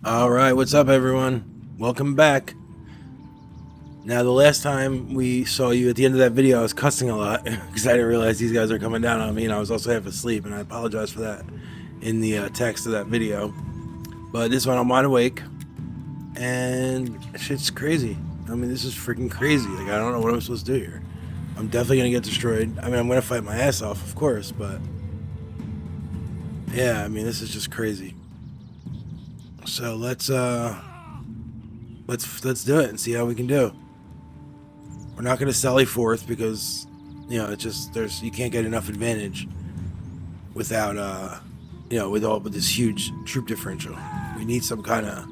All right, what's up, everyone? Welcome back. Now, the last time we saw you at the end of that video, I was cussing a lot because I didn't realize these guys are coming down on me, and I was also half asleep, and I apologize for that in the text of that video. But this one, I'm wide awake, and shit's crazy. I mean, this is freaking crazy. Like, I don't know what I'm supposed to do here. I'm definitely gonna get destroyed. I mean, I'm gonna fight my ass off, of course, but yeah, I mean, this is just crazy. So let's do it and see how we can do. We're not going to sally forth because, you know, it's just you can't get enough advantage without with this huge troop differential. We need some kind of,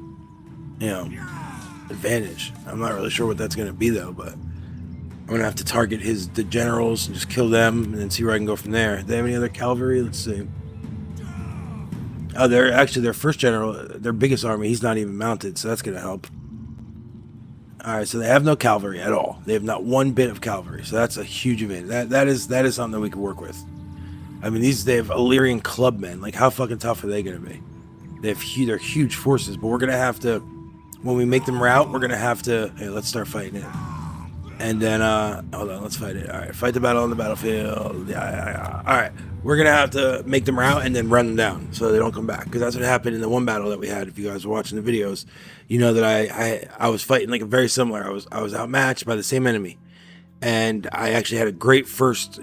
advantage. I'm not really sure what that's going to be though, but I'm going to have to target the generals and just kill them and then see where I can go from there. Do they have any other cavalry? Let's see. Oh, they're actually their first general, their biggest army. He's not even mounted, so that's going to help. All right, so they have no cavalry at all. They have not one bit of cavalry, so that's a huge advantage. That is something that we can work with. I mean, they have Illyrian clubmen. Like, how fucking tough are they going to be? They're huge forces, but we're going to have to, when we make them rout, we're going to have to. Hey, let's start fighting it. And then, hold on, let's fight it. All right, fight the battle on the battlefield. Yeah. All right, we're going to have to make them rout and then run them down so they don't come back. Because that's what happened in the one battle that we had. If you guys were watching the videos, you know that I was fighting like a very similar. I was outmatched by the same enemy. And I actually had a great first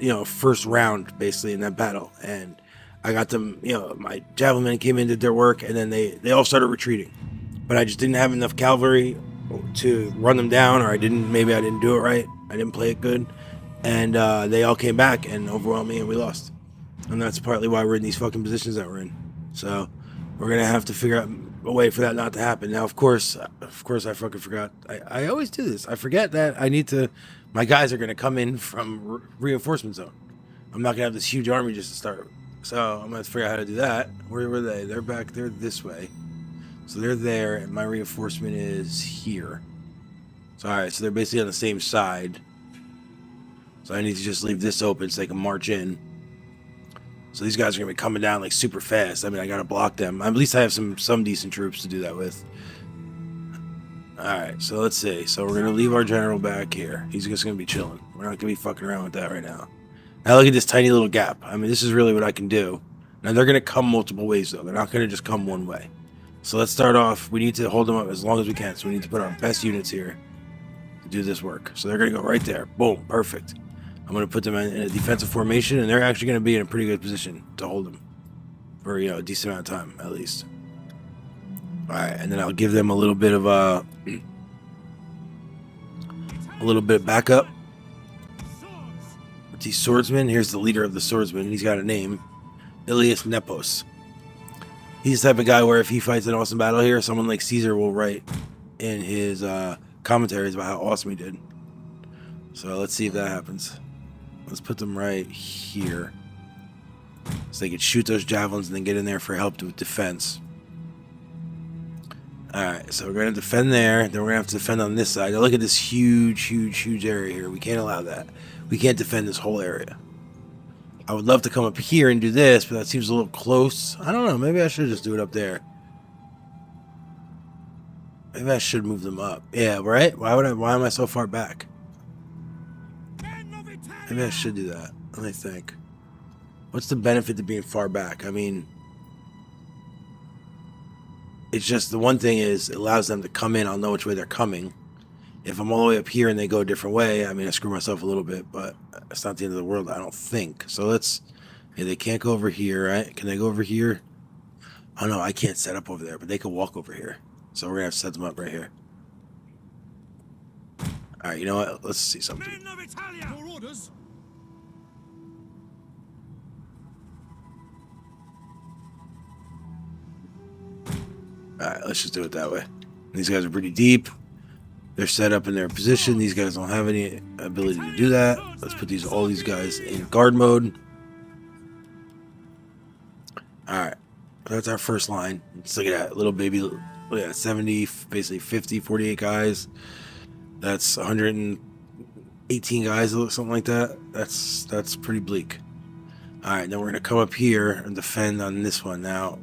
round, basically, in that battle. And I got them, my javelin men came in, did their work, and then they all started retreating. But I just didn't have enough cavalry to run them down, or maybe I didn't do it right. I didn't play it good, and they all came back and overwhelmed me, and we lost. And that's partly why we're in these fucking positions that we're in. So we're gonna have to figure out a way for that not to happen. Now, of course, I fucking forgot. I always do this. I forget that I need to. My guys are gonna come in from reinforcement zone. I'm not gonna have this huge army just to start. So I'm gonna have to figure out how to do that. Where were they? They're back. They're this way. So they're there, and my reinforcement is here. So, alright, so they're basically on the same side. So I need to just leave this open so they can march in. So these guys are going to be coming down like super fast. I mean, I got to block them. At least I have some decent troops to do that with. Alright, so let's see. So we're going to leave our general back here. He's just going to be chilling. We're not going to be fucking around with that right now. Now look at this tiny little gap. I mean, this is really what I can do. Now they're going to come multiple ways, though. They're not going to just come one way. So let's start off. We need to hold them up as long as we can. So we need to put our best units here to do this work. So they're going to go right there. Boom. Perfect. I'm going to put them in a defensive formation, and they're actually going to be in a pretty good position to hold them for, a decent amount of time, at least. All right. And then I'll give them a little bit of backup with these swordsmen. Here's the leader of the swordsmen. He's got a name. Ilias Nepos. He's the type of guy where if he fights an awesome battle here, someone like Caesar will write in his commentaries about how awesome he did. So let's see if that happens. Let's put them right here. So they can shoot those javelins and then get in there for help with defense. Alright, so we're going to defend there. Then we're going to have to defend on this side. Now look at this huge area here. We can't allow that. We can't defend this whole area. I would love to come up here and do this, but that seems a little close. I don't know. Maybe I should just do it up there. Maybe I should move them up. Yeah, right? Why am I so far back? Maybe I should do that. Let me think. What's the benefit to being far back? I mean, it's just the one thing is it allows them to come in. I'll know which way they're coming. If I'm all the way up here and they go a different way, I mean, I screw myself a little bit, but it's not the end of the world, I don't think. So they can't go over here, right? Can they go over here? Oh, no, I can't set up over there, but they can walk over here. So we're going to have to set them up right here. All right, you know what? Let's see something. All right, let's just do it that way. These guys are pretty deep. They're set up in their position. These guys don't have any ability to do that. Let's put all these guys in guard mode. Alright. That's our first line. Let's look at that. Little baby. Look at that. 70, basically 50, 48 guys. That's 118 guys, something like that. That's pretty bleak. Alright, then we're going to come up here and defend on this one. Now,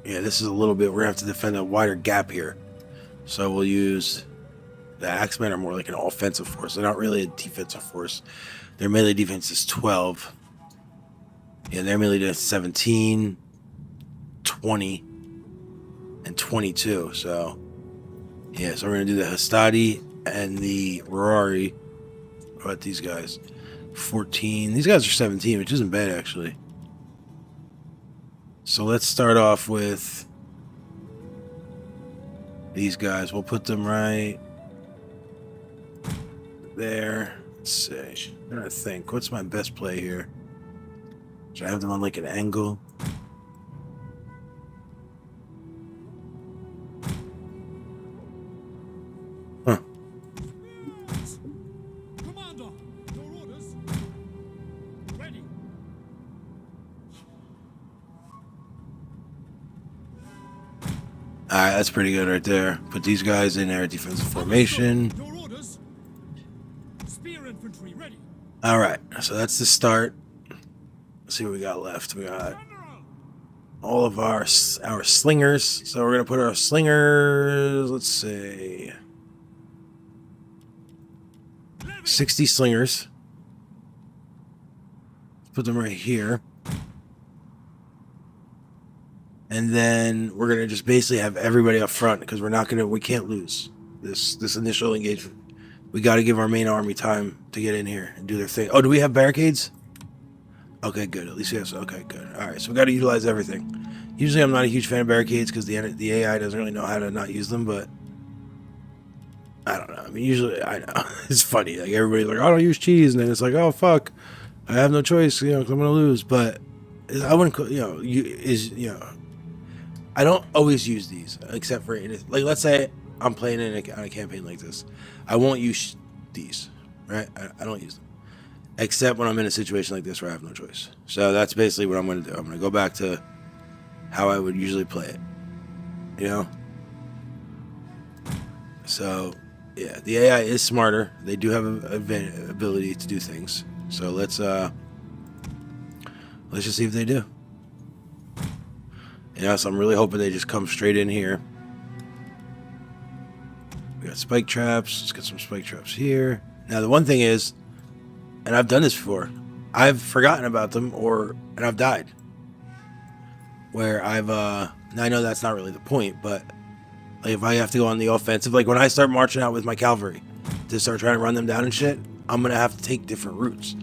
Yeah, this is a little bit... We're going to have to defend a wider gap here. So we'll use... The Axemen are more like an offensive force. They're not really a defensive force. Their melee defense is 12. Yeah, their melee defense is 17, 20, and 22. So, yeah, so we're going to do the Hastati and the Rorari. What about these guys? 14. These guys are 17, which isn't bad, actually. So let's start off with these guys. We'll put them right there. Let's see. I'm trying to think. What's my best play here? Should I have them on like an angle? Huh. Commander, your orders. Ready. Alright, that's pretty good right there. Put these guys in their defensive formation. Your orders. Spear infantry ready. Alright, so that's the start. Let's see what we got left. We got all of our slingers. So we're going to put our slingers, let's see, 60 slingers. Let's put them right here. And then we're going to just basically have everybody up front because we can't lose this initial engagement. We got to give our main army time to get in here and do their thing. Oh, do we have barricades? Okay, good. At least we have... Okay, good. Alright, so we got to utilize everything. Usually I'm not a huge fan of barricades because the AI doesn't really know how to not use them, but... I don't know. I mean, usually... I know. It's funny. Like, everybody's like, I don't use cheese, and then it's like, oh, fuck. I have no choice, you know, 'cause I'm going to lose. But I wouldn't... I don't always use these, except for... Like, let's say I'm playing on a campaign like this. I won't use these, right? I don't use them. Except when I'm in a situation like this where I have no choice. So that's basically what I'm going to do. I'm going to go back to how I would usually play it. You know? So, yeah, the AI is smarter. They do have an ability to do things. So let's just see if they do. Yeah, so I'm really hoping they just come straight in here. We got spike traps. Let's get some spike traps here. Now, the one thing is... And I've done this before. I've forgotten about them, and I've died. Where now I know that's not really the point, but like if I have to go on the offensive, like when I start marching out with my cavalry to start trying to run them down and shit, I'm gonna have to take different routes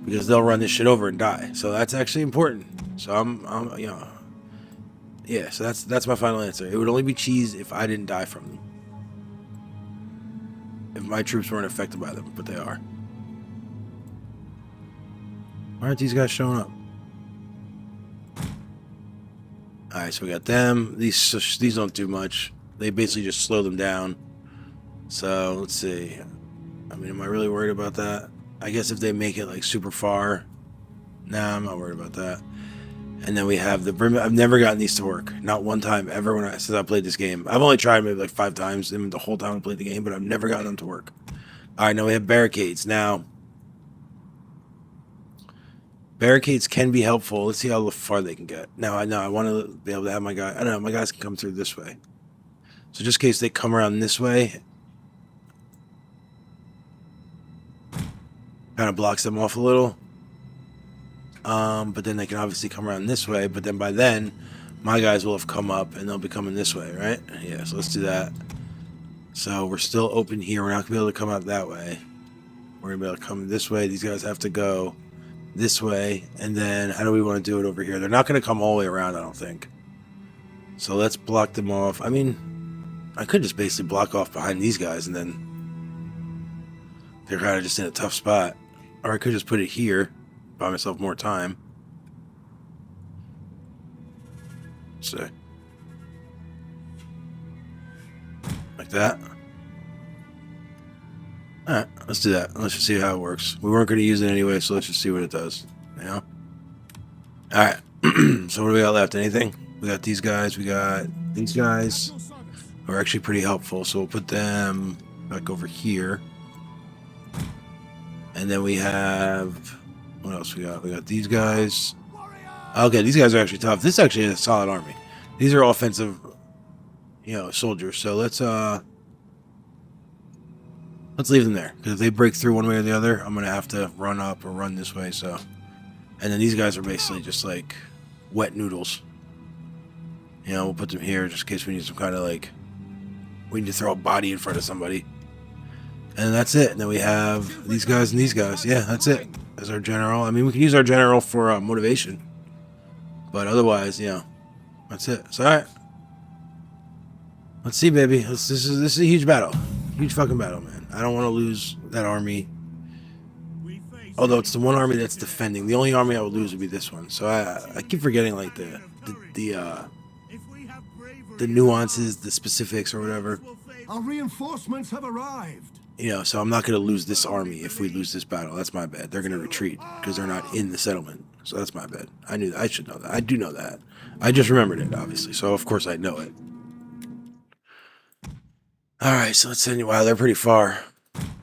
because they'll run this shit over and die. So that's actually important. So I'm you know, yeah. So that's my final answer. It would only be cheese if I didn't die from them. If my troops weren't affected by them, but they are. Why aren't these guys showing up? Alright, so we got them. These don't do much. They basically just slow them down. So, let's see. I mean, am I really worried about that? I guess if they make it, like, super far. Nah, I'm not worried about that. And then we have the... I've never gotten these to work. Not one time ever since I played this game. I've only tried maybe like 5 times the whole time I played the game, but I've never gotten them to work. Alright, now we have barricades. Now... Barricades can be helpful. Let's see how far they can get. Now, I want to be able to have my guy... I don't know, my guys can come through this way. So just in case they come around this way... Kind of blocks them off a little. But then they can obviously come around this way. But then by then, my guys will have come up and they'll be coming this way, right? Yeah, so let's do that. So we're still open here. We're not going to be able to come out that way. We're going to be able to come this way. These guys have to go... this way, and then how do we want to do it over here? They're not going to come all the way around, I don't think. So let's block them off. I mean, I could just basically block off behind these guys, and then they're kind of just in a tough spot. Or I could just put it here, buy myself more time. Let's see. Like that. Alright, let's do that. Let's just see how it works. We weren't going to use it anyway, so let's just see what it does. You know? Alright. So what do we got left? Anything? We got these guys. We got these guys. Who are actually pretty helpful. So we'll put them back over here. And then we have... What else we got? We got these guys. Okay, these guys are actually tough. This is actually a solid army. These are offensive, soldiers. So let's leave them there, because if they break through one way or the other, I'm gonna have to run up or run this way. So, and then these guys are basically just like wet noodles. We'll put them here just in case we need some kind of we need to throw a body in front of somebody. And that's it. And then we have these guys and these guys. Yeah, that's it. As our general. I mean, we can use our general for motivation. But otherwise, that's it. So, alright. Let's see, baby. This is a huge battle. Huge fucking battle, man. I don't want to lose that army. Although it's the one army that's defending. The only army I would lose would be this one. So I keep forgetting the nuances, the specifics, or whatever. Our reinforcements have arrived. So I'm not going to lose this army if we lose this battle. That's my bad. They're going to retreat because they're not in the settlement. So that's my bad. I should know that. I do know that. I just remembered it, obviously. So of course I know it. All right, so let's send you. Wow, they're pretty far.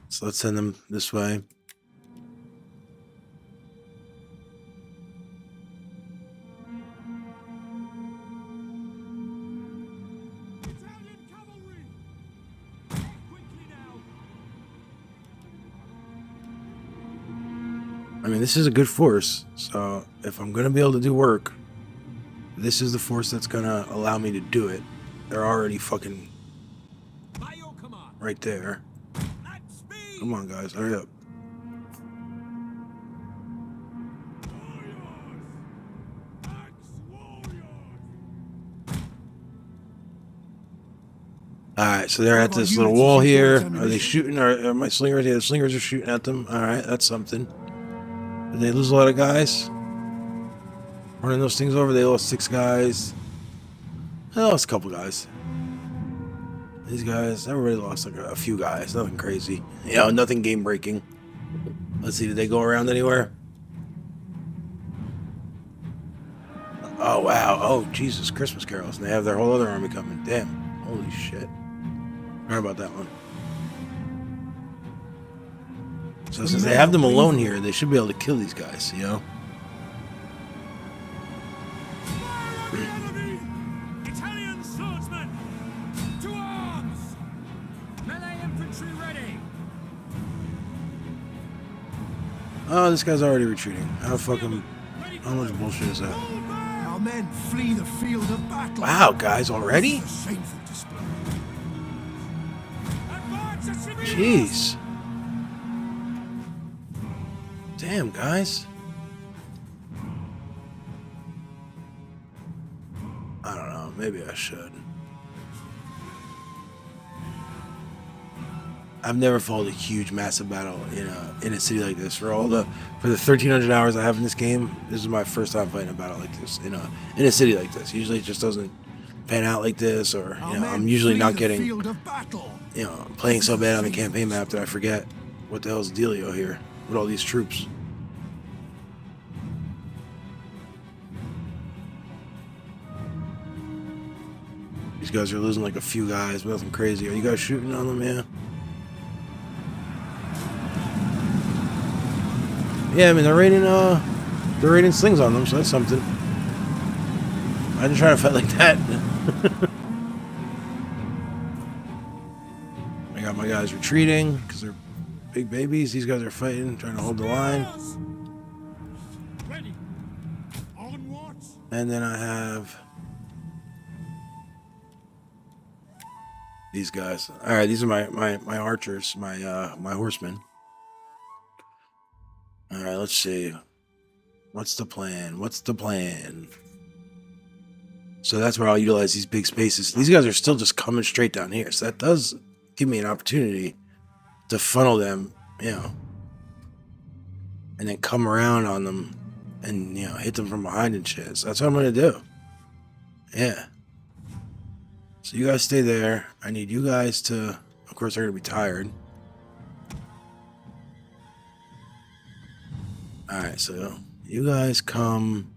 So let's send them this way. I mean, this is a good force, so if I'm going to be able to do work, this is the force that's going to allow me to do it. They're already fucking right there. Come on, guys, hurry up. Alright, so they're at this little wall here. Are they shooting? Are my slingers? Yeah, the slingers are shooting at them. Alright, that's something. Did they lose a lot of guys? Running those things over, they lost 6 guys. They lost a couple guys. These guys, everybody lost a few guys. Nothing crazy. Nothing game breaking. Let's see, did they go around anywhere? Oh, wow. Oh, Jesus, Christmas carols. And they have their whole other army coming. Damn. Holy shit. Sorry about that one. So since they have them alone here, they should be able to kill these guys, Italian swordsmen, to arms! Melee infantry ready! Oh, this guy's already retreating. How much bullshit is that? Our men flee the field of battle. Wow, guys, already? Shameful display. Advance at civilians! Jeez. Damn, guys. I don't know. Maybe I should. I've never fought a huge, massive battle in a city like this. For the 1,300 hours I have in this game, this is my first time fighting a battle like this in a city like this. Usually, it just doesn't pan out like this, or I'm usually not getting playing so bad on the campaign map that I forget what the hell's the dealio here with all these troops. These guys are losing like a few guys, but nothing crazy. Are you guys shooting on them? Yeah. Yeah, I mean they're raining slings on them, so that's something. I didn't try to fight like that. I got my guys retreating because they're big babies. These guys are fighting, trying to hold the line. Ready. Onwards. And then I have these guys. All right, these are my archers, my horsemen. All right, let's see. What's the plan? So that's where I'll utilize these big spaces. These guys are still just coming straight down here, so that does give me an opportunity to funnel them, and then come around on them and hit them from behind and shit. So that's what I'm gonna do. Yeah. So you guys stay there. I need you guys to, of course, they're gonna be tired. All right, so you guys come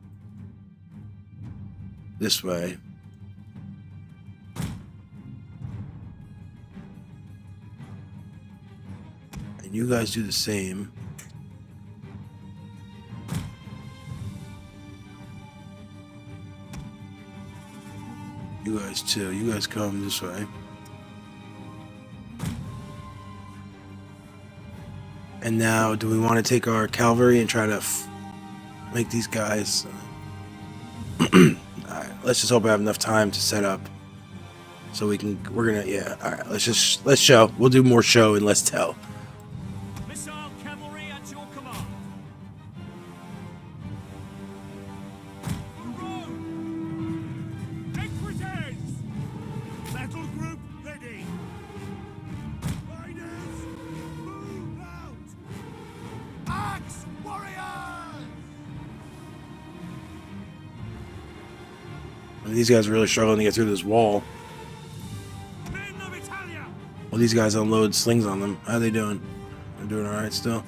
this way. And you guys do the same. You guys too. You guys come this way. And now, do we want to take our cavalry and try to make these guys... Alright, let's just hope I have enough time to set up. So we're gonna, yeah, alright, let's show. We'll do more show and less tell. Missile cavalry at your command. Equites! Battle group ready. Riders, move out! Axe warriors! And these guys are really struggling to get through this wall. Men of Italia! Well, these guys unload slings on them. How are they doing? They're doing alright still?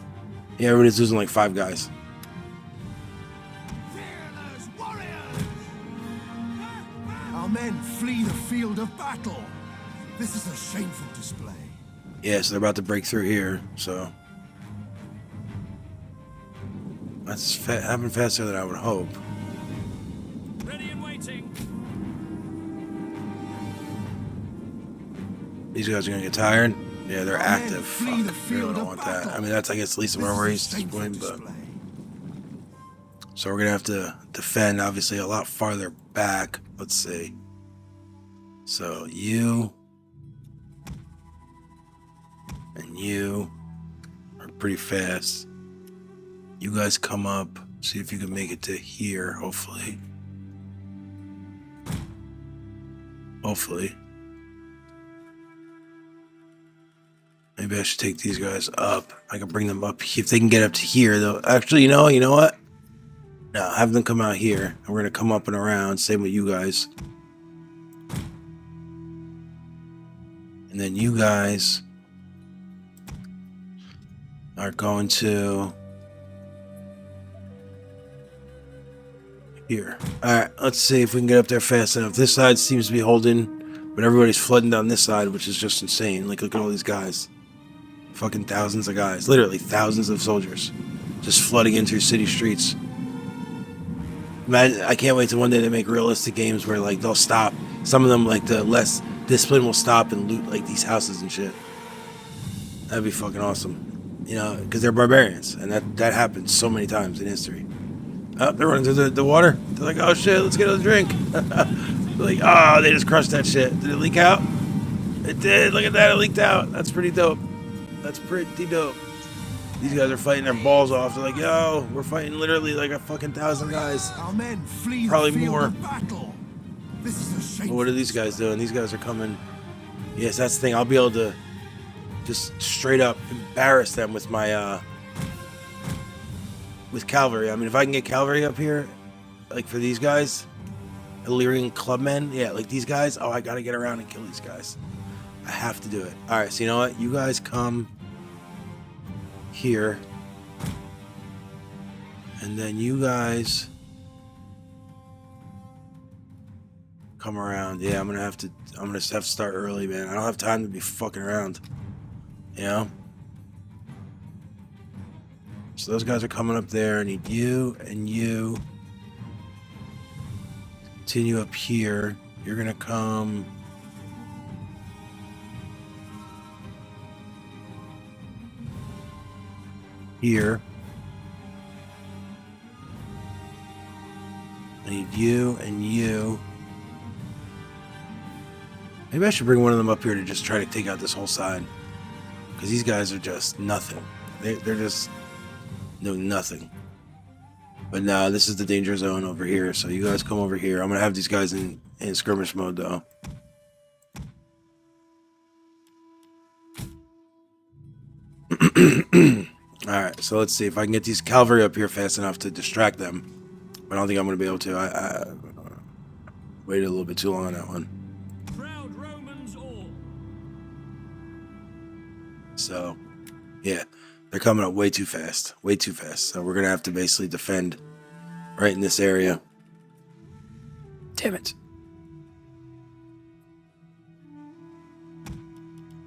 Yeah, everybody's losing like 5 guys. Fearless warriors! Our men flee the field of battle. This is a shameful display. Yeah, so they're about to break through here, so... That's happening faster than I would hope. Ready and waiting. These guys are gonna get tired. Yeah, they're Our men active. flee the Fuck, they field don't of want that. battle. I mean, that's, I guess, at least This where is a he's shameful going, but... display. So we're gonna have to defend, obviously, a lot farther back. Let's see. So you and you are pretty fast. You guys come up. See if you can make it to here. Hopefully. Hopefully. Maybe I should take these guys up. I can bring them up. If they can get up to here, though. Actually, you know what? No, have them come out here. And we're going to come up and around. Same with you guys. And then you guys are going to... here. Alright, let's see if we can get up there fast enough. This side seems to be holding, but everybody's flooding down this side, which is just insane. Like, look at all these guys. Fucking thousands of guys. Literally thousands of soldiers. Just flooding into your city streets. Imagine, I can't wait till one day they make realistic games where, like, they'll stop. Some of them, like, the less discipline will stop and loot, like, these houses and shit. That'd be fucking awesome. You know, because they're barbarians. And that happens so many times in history. Oh, they're running through the water. They're like, oh shit, let's get a drink. They're like, oh, they just crushed that shit. Did it leak out? It did. Look at that. It leaked out. That's pretty dope. That's pretty dope. These guys are fighting their balls off. They're like, yo, we're fighting literally like a fucking 1,000 guys. Our men flee Probably the field more. of battle. This is a shameful Well, what are these guys doing? These guys are coming. Yes, that's the thing. I'll be able to just straight up embarrass them with my, with cavalry. I mean, if I can get cavalry up here, like for these guys, Illyrian clubmen, yeah, like these guys, oh, I gotta get around and kill these guys. I have to do it. Alright, so you know what? You guys come here. And then you guys come around. Yeah, I'm gonna have to start early, man. I don't have time to be fucking around. You know? So those guys are coming up there. I need you and you. Continue up here. You're gonna come here. I need you and you. Maybe I should bring one of them up here to just try to take out this whole side. Because these guys are just nothing. They're just doing nothing. But nah, this is the danger zone over here. So you guys come over here. I'm going to have these guys in skirmish mode though. Alright, so let's see if I can get these cavalry up here fast enough to distract them. But I don't think I'm going to be able to. I waited a little bit too long on that one. Proud Romans all. So, yeah, they're coming up way too fast. Way too fast. So we're going to have to basically defend right in this area. Damn it.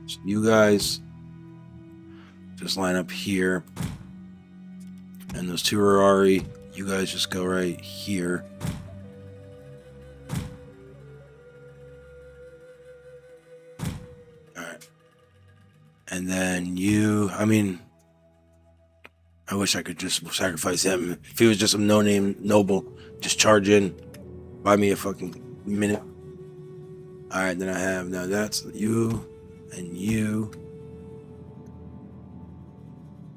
So you guys just line up here. And those two Rarari, you guys just go right here. And then you, I mean, I wish I could just sacrifice him. If he was just some no-name noble, just charge in, buy me a fucking minute. All right, then I have, now that's you and you.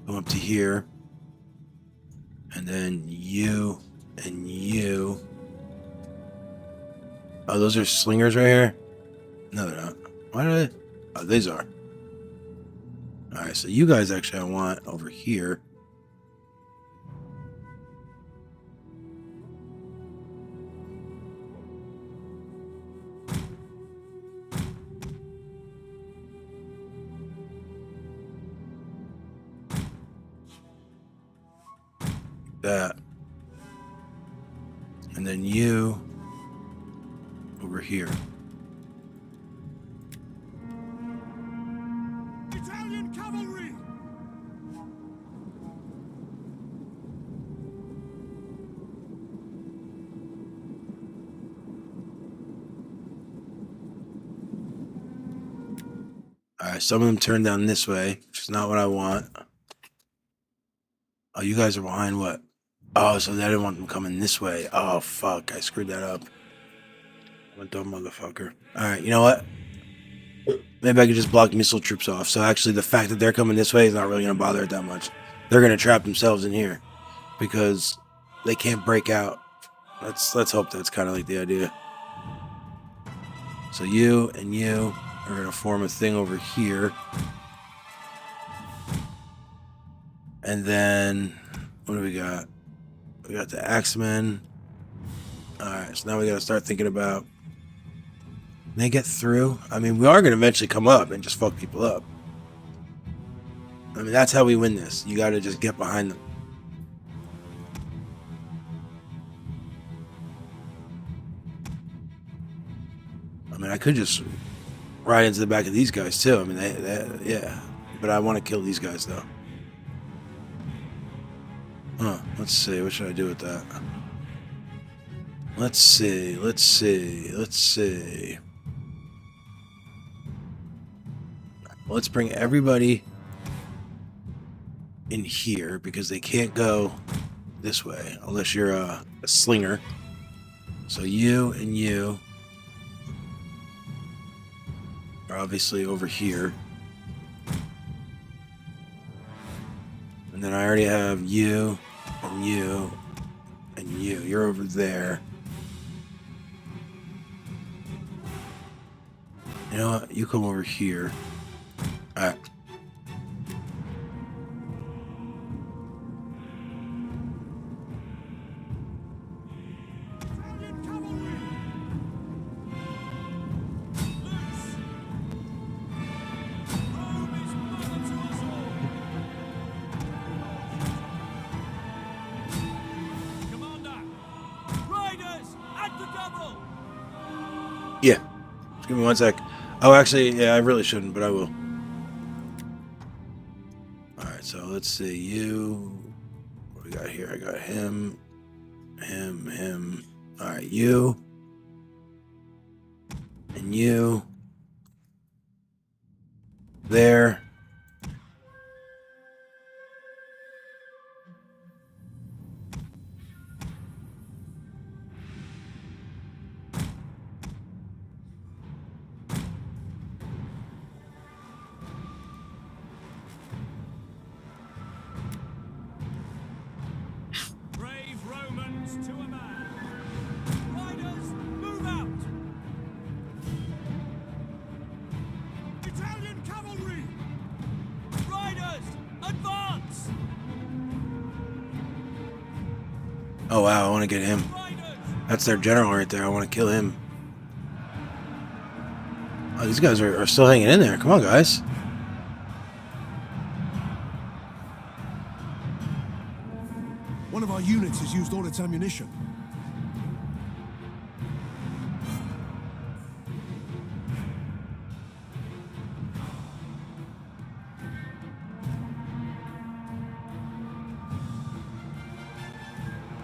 Go up to here. And then you and you. Oh, those are slingers right here? No, they're not. Why are they? Oh, these are. Alright, so you guys actually I want over here. That. And then you over here. Italian cavalry! Alright, some of them turn down this way, which is not what I want. Oh, you guys are behind what? Oh, so I didn't want them coming this way. Oh, fuck. I screwed that up. I'm a dumb motherfucker. Alright, you know what? Maybe I could just block missile troops off. So actually, the fact that they're coming this way is not really going to bother it that much. They're going to trap themselves in here. Because they can't break out. Let's hope that's kind of like the idea. So you and you are going to form a thing over here. And then, what do we got? We got the Axemen. Alright, so now we got to start thinking about, can they get through? I mean, we are going to eventually come up and just fuck people up. I mean, that's how we win this. You got to just get behind them. I mean, I could just ride into the back of these guys too. I mean, yeah. But I want to kill these guys though. Huh, let's see. What should I do with that? Let's see. Let's bring everybody in here because they can't go this way unless you're a slinger. So you and you are obviously over here. And then I already have you and you and you. You're over there. You know what? You come over here. Alright. Yeah. Just give me 1 sec. Oh, actually, yeah, I really shouldn't, but I will. Alright, so let's see. You. What do we got here? I got him. Him. Alright, you. And you. There. Oh wow, I want to get him. That's their general right there. I want to kill him. Oh, these guys are still hanging in there. Come on, guys. One of our units has used all its ammunition.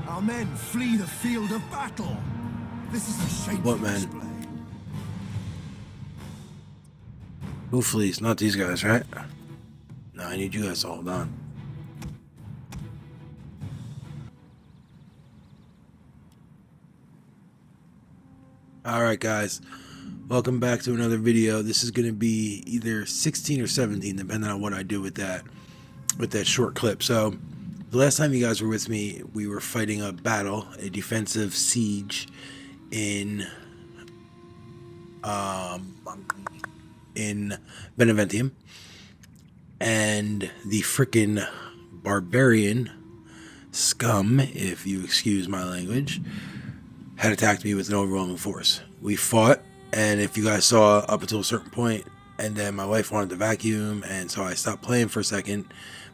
Our men flee the field of battle. This is a shameful What men? display. Who flees? Not these guys, right? I need you guys to hold on. Alright guys, welcome back to another video. This is going to be either 16 or 17 depending on what I do with that short clip. So the last time you guys were with me, we were fighting a battle, a defensive siege in Beneventium, and the frickin' barbarian scum, if you excuse my language, had attacked me with an overwhelming force. We fought, and if you guys saw up until a certain point, and then my wife wanted to vacuum, and so I stopped playing for a second,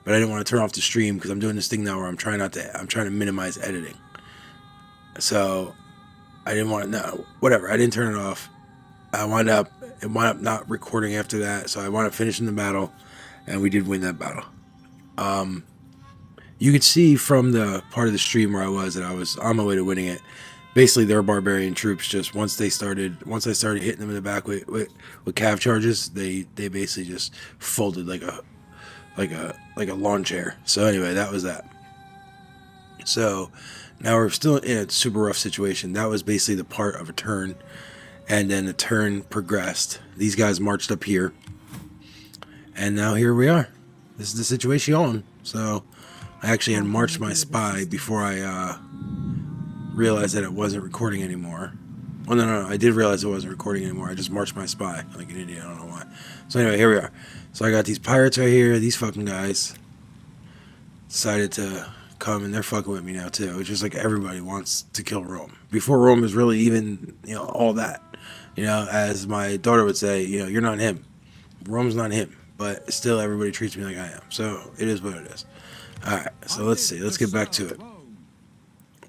but I didn't want to turn off the stream because I'm doing this thing now where I'm trying to minimize editing. So I didn't want to, no, whatever, I didn't turn it off. It wound up not recording after that, so I wound up finishing the battle, and we did win that battle. You could see from the part of the stream where I was that I was on my way to winning it. Basically, their barbarian troops, just once I started hitting them in the back with cav charges, they basically just folded like a lawn chair. So anyway, that was that. So now we're still in a super rough situation. That was basically the part of a turn, and then the turn progressed. These guys marched up here, and now here we are. This is the situation. So I actually had marched my spy before I realized that it wasn't recording anymore. Well, no, I did realize it wasn't recording anymore. I just marched my spy like an idiot. I don't know why. So anyway, here we are. So I got these pirates right here. These fucking guys decided to come, and they're fucking with me now too. It's just like everybody wants to kill Rome. Before Rome is really even, all that. As my daughter would say, you're not him. Rome's not him. But still, everybody treats me like I am. So it is what it is. Alright, so let's see. Let's get back to it.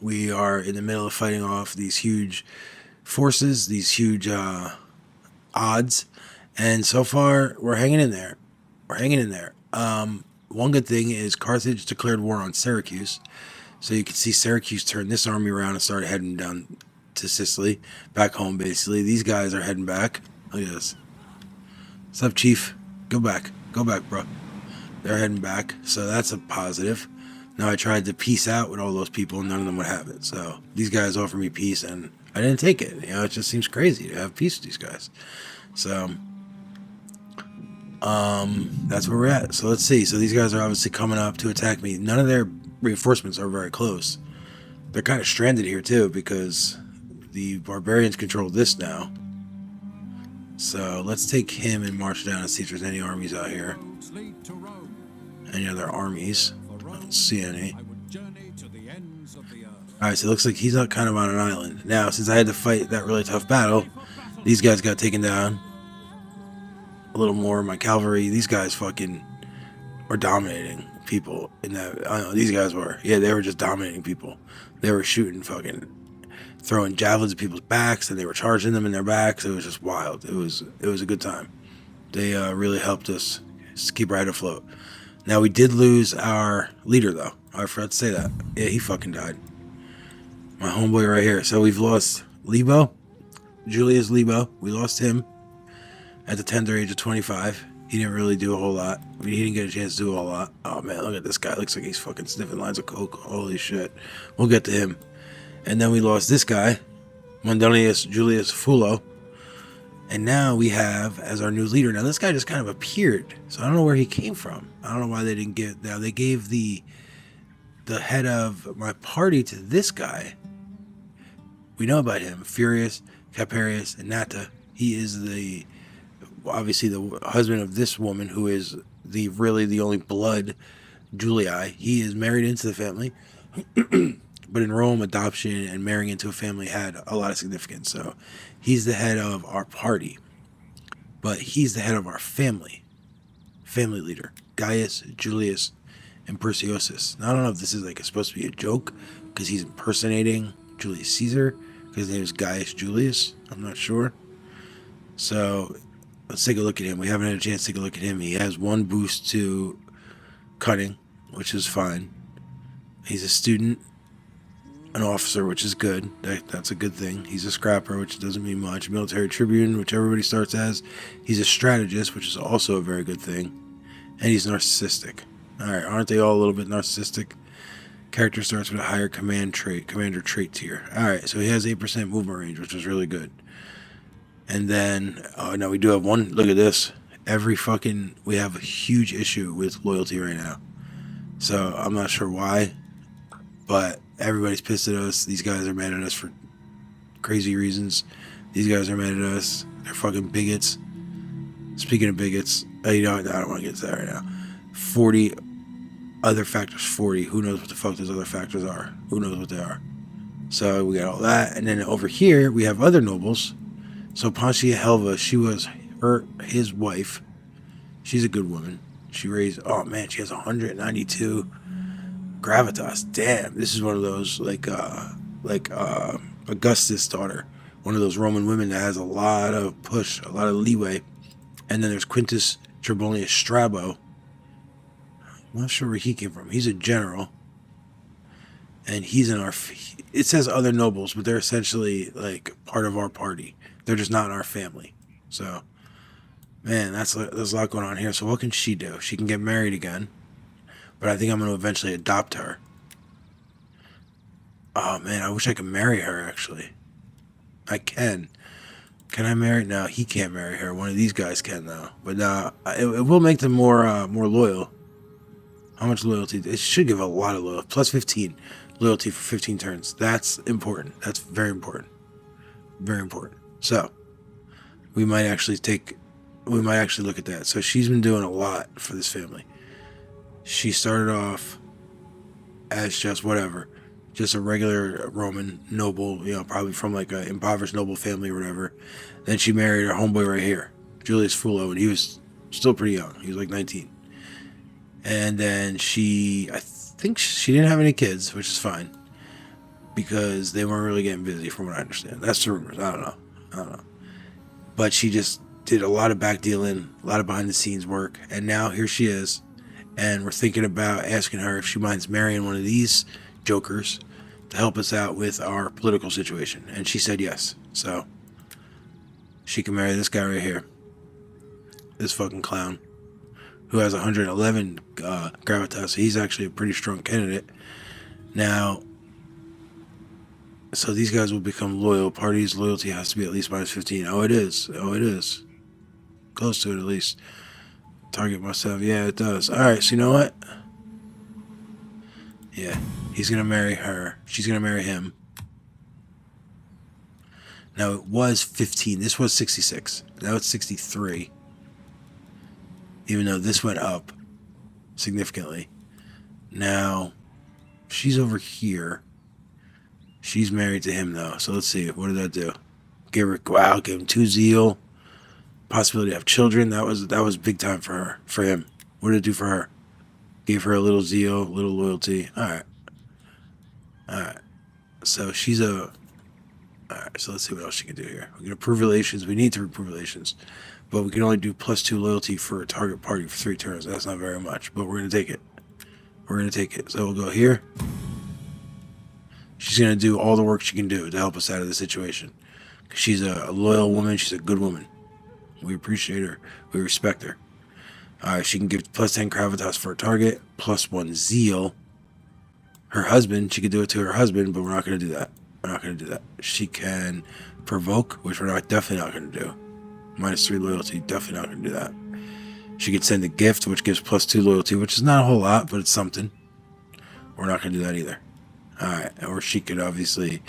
We are in the middle of fighting off these huge forces, these huge odds, and so far we're hanging in there. One good thing is Carthage declared war on Syracuse, so you can see Syracuse turned this army around and started heading down to Sicily, back home basically. These guys are heading back. Look at this. What's up, Chief? Go back, bro. They're heading back, so that's a positive. Now I tried to peace out with all those people, and none of them would have it. So these guys offered me peace, and I didn't take it. It just seems crazy to have peace with these guys. So that's where we're at. So let's see. So these guys are obviously coming up to attack me. None of their reinforcements are very close. They're kind of stranded here too because the barbarians control this now. So let's take him and march down and see if there's any armies out here. Any other armies? I don't see any. Alright, so it looks like he's not kind of on an island. Now, since I had to fight that really tough battle, these guys got taken down. A little more of my cavalry. These guys fucking were dominating people in that. I don't know, these guys were. Yeah, they were just dominating people. They were shooting fucking, throwing javelins at people's backs, and they were charging them in their backs. It was just wild. It was a good time. They really helped us keep our head afloat. Now, we did lose our leader, though. I forgot to say that. Yeah, he fucking died. My homeboy right here. So we've lost Lebo, Julius Lebo. We lost him at the tender age of 25. He didn't really do a whole lot. I mean, he didn't get a chance to do a whole lot. Oh, man, look at this guy. Looks like he's fucking sniffing lines of coke. Holy shit. We'll get to him. And then we lost this guy, Mondonius Julius Fulo. And now we have as our new leader. Now, this guy just kind of appeared. So I don't know where he came from. I don't know why they didn't get... Now, they gave the head of my party to this guy. We know about him. Furious, Caparius, and Nata. He is obviously the husband of this woman who is really the only blood Julii. He is married into the family. But in Rome, adoption and marrying into a family had a lot of significance. So he's the head of our party. But he's the head of our family leader. Gaius Julius Imperiosus. Now, I don't know if this is supposed to be a joke because he's impersonating Julius Caesar because his name is Gaius Julius. I'm not sure. So let's take a look at him. We haven't had a chance to take a look at him. He has one boost to cunning, which is fine. He's a student, an officer, which is good. That's a good thing. He's a scrapper, which doesn't mean much. Military tribune, which everybody starts as. He's a strategist, which is also a very good thing. And he's narcissistic. Alright, aren't they all a little bit narcissistic? Character starts with a higher commander trait tier. Alright, so he has 8% movement range, which is really good. And then, oh no, we do have one. Look at this. We have a huge issue with loyalty right now. So I'm not sure why, but everybody's pissed at us. These guys are mad at us for crazy reasons. These guys are mad at us. They're fucking bigots. Speaking of bigots, you know, I don't want to get to that right now. 40 other factors. 40. Who knows what the fuck those other factors are? Who knows what they are? So we got all that, and then over here we have other nobles. So Pontia Helva, she was his wife. She's a good woman. She raised, oh man, she has 192 gravitas. Damn, this is one of those like Augustus' daughter, one of those Roman women that has a lot of push, a lot of leeway. And then there's Quintus Trebonius Strabo. I'm not sure where he came from. He's a general, and he's in our. It says other nobles, but they're essentially like part of our party. They're just not in our family. So, man, there's a lot going on here. So what can she do? She can get married again, but I think I'm going to eventually adopt her. Oh man, I wish I could marry her. Actually, I can. Can I marry? No, he can't marry her. One of these guys can though. But it will make them more loyal. How much loyalty? It should give a lot of loyalty. Plus 15 loyalty for 15 turns. That's important. That's very important. Very important. So we might actually look at that. So she's been doing a lot for this family. She started off as just whatever, just a regular Roman noble, you know, probably from like an impoverished noble family or whatever. Then she married her homeboy right here, Julius Fullo, and he was still pretty young. He was like 19. And then I think she didn't have any kids, which is fine, because they weren't really getting busy from what I understand. That's the rumors. I don't know. But she just did a lot of back dealing, a lot of behind the scenes work. And now here she is. And we're thinking about asking her if she minds marrying one of these jokers to help us out with our political situation. And she said yes. So she can marry this guy right here. This fucking clown, who has 111 gravitas. So he's actually a pretty strong candidate. Now, so these guys will become loyal. Party's loyalty has to be at least minus 15. Oh, it is. Close to it, at least. Target myself. Yeah, it does. Alright, so you know what? Yeah, he's going to marry her. She's going to marry him. Now, it was 15. This was 66. Now it's 63. Even though this went up significantly. Now, she's over here. She's married to him, though. So let's see. What did that do? Give him 2 zeal. Possibility to have children. That was big time for her. For him. What did it do for her? Gave her a little zeal, a little loyalty. Alright. So she's a... Alright, so let's see what else she can do here. We can approve relations. We need to approve relations. But we can only do +2 loyalty for a target party for 3 turns. That's not very much, but we're going to take it. So we'll go here. She's going to do all the work she can do to help us out of the situation. She's a loyal woman. She's a good woman. We appreciate her. We respect her. She can give +10 gravitas for a target, +1 zeal. Her husband, she could do it to her husband, but we're not going to do that. She can provoke, which we're definitely not going to do. -3 loyalty, definitely not going to do that. She could send a gift, which gives +2 loyalty, which is not a whole lot, but it's something. We're not going to do that either. Alright, or she could obviously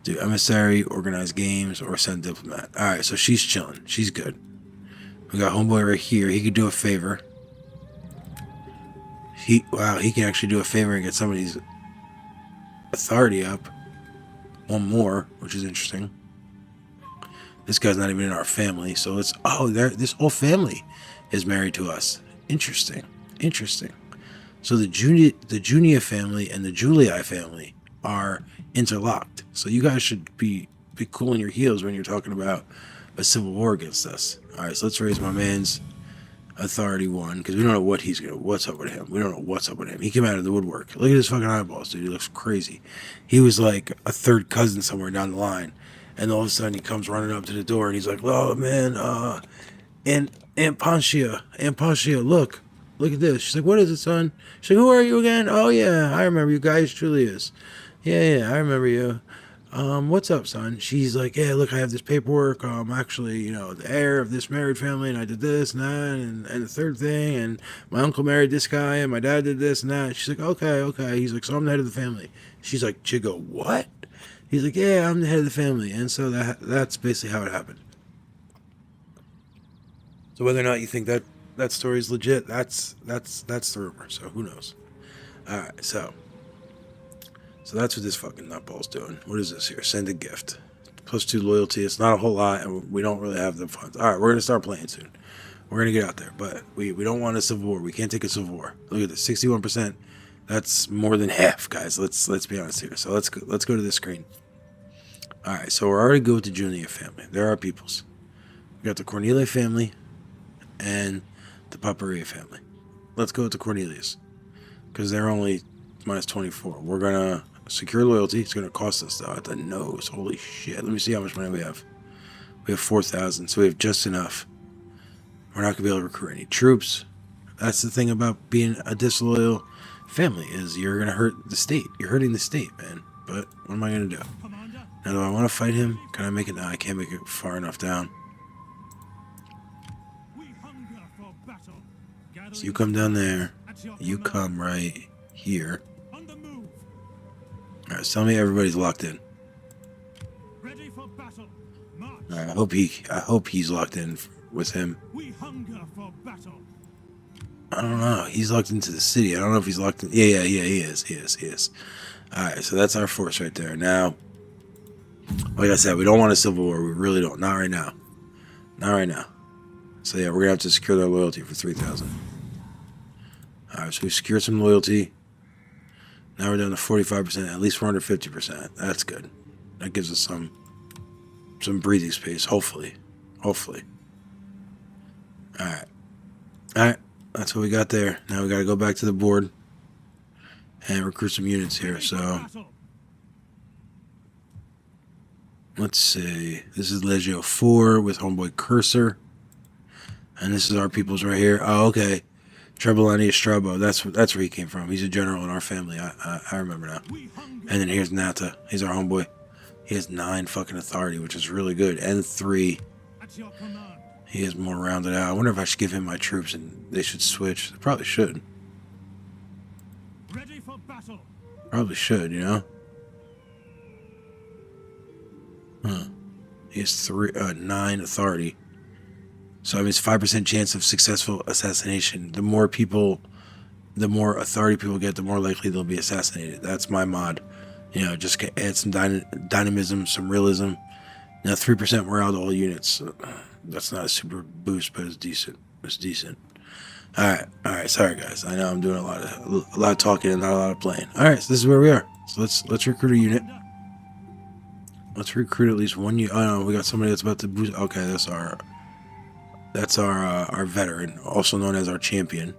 do emissary, organize games, or send diplomat. Alright, so she's chilling. She's good. We got homeboy right here. He could do a favor. He can actually do a favor and get somebody's authority up. One more, which is interesting. This guy's not even in our family, so let's... Oh, this whole family is married to us. Interesting. So the Junia family and the Julii family are interlocked. So you guys should be cooling your heels when you're talking about a civil war against us. Alright, so let's raise my man's authority 1, because we don't know what's up with him. We don't know what's up with him. He came out of the woodwork. Look at his fucking eyeballs, dude. He looks crazy. He was like a third cousin somewhere down the line. And all of a sudden he comes running up to the door and he's like, "Oh man, Aunt Pontia, look, look at this. She's like, what is it, son? She's like, who are you again? Oh, yeah, I remember you guys. Julius. Yeah, I remember you. What's up, son? She's like, yeah, look, I have this paperwork. I'm actually, you know, the heir of this married family, and I did this and that, and the third thing, and my uncle married this guy, and my dad did this and that. She's like, okay. He's like, so I'm the head of the family. She's like, Chico, what? He's like, yeah, I'm the head of the family. And so that's basically how it happened. So whether or not you think that story is legit, that's the rumor. So who knows? All right, so that's what this fucking nutball's doing. What is this here? Send a gift. +2 loyalty. It's not a whole lot, and we don't really have the funds. All right, we're gonna start playing soon. We're gonna get out there, but we don't want a civil war. We can't take a civil war. Look at this, 61%. That's more than half, guys. Let's be honest here. So let's go to this screen. All right, so we're already good with the Junia family. There are peoples. We got the Cornelia family and the Paparia family. Let's go with the Cornelius because they're only -24. We're gonna secure loyalty. It's gonna cost us though at the nose. Holy shit! Let me see how much money we have. We have 4,000, so we have just enough. We're not gonna be able to recruit any troops. That's the thing about being a disloyal family is you're gonna hurt the state. You're hurting the state, man. But what am I gonna do? Now, do I want to fight him? Can I make it? No, I can't make it far enough down. So you come down there. You come right here. Alright, so tell me everybody's locked in. Alright, I hope he's locked in with him. I don't know. He's locked into the city. I don't know if he's locked in. Yeah, he is. Alright, so that's our force right there. Now, like I said, we don't want a civil war. We really don't. Not right now. So yeah, we're gonna have to secure their loyalty for 3,000. Alright, so we secured some loyalty. Now we're down to 45%. At least we're under 50%. That's good. That gives us some breathing space. Hopefully. Alright. That's what we got there. Now we gotta go back to the board and recruit some units here. So let's see. This is Legio 4 with Homeboy Cursor. And this is our peoples right here. Oh, okay. Trebellani Estrabo. That's where he came from. He's a general in our family. I remember now. And then here's Nata. He's our homeboy. He has 9 fucking authority, which is really good. And 3. He is more rounded out. I wonder if I should give him my troops and they should switch. They probably should. Probably should, you know? He has 9 authority. So I mean, it's 5% chance of successful assassination. The more authority people get, the more likely they'll be assassinated. That's my mod. You know, just add some dynamism, some realism. Now 3% morale to all units. That's not a super boost, but it's decent. All right. Sorry guys. I know I'm doing a lot of talking and not a lot of playing. All right, so this is where we are. So let's recruit a unit. Let's recruit at least one unit. Oh no, we got somebody that's about to boost. Okay, that's our veteran, also known as our champion.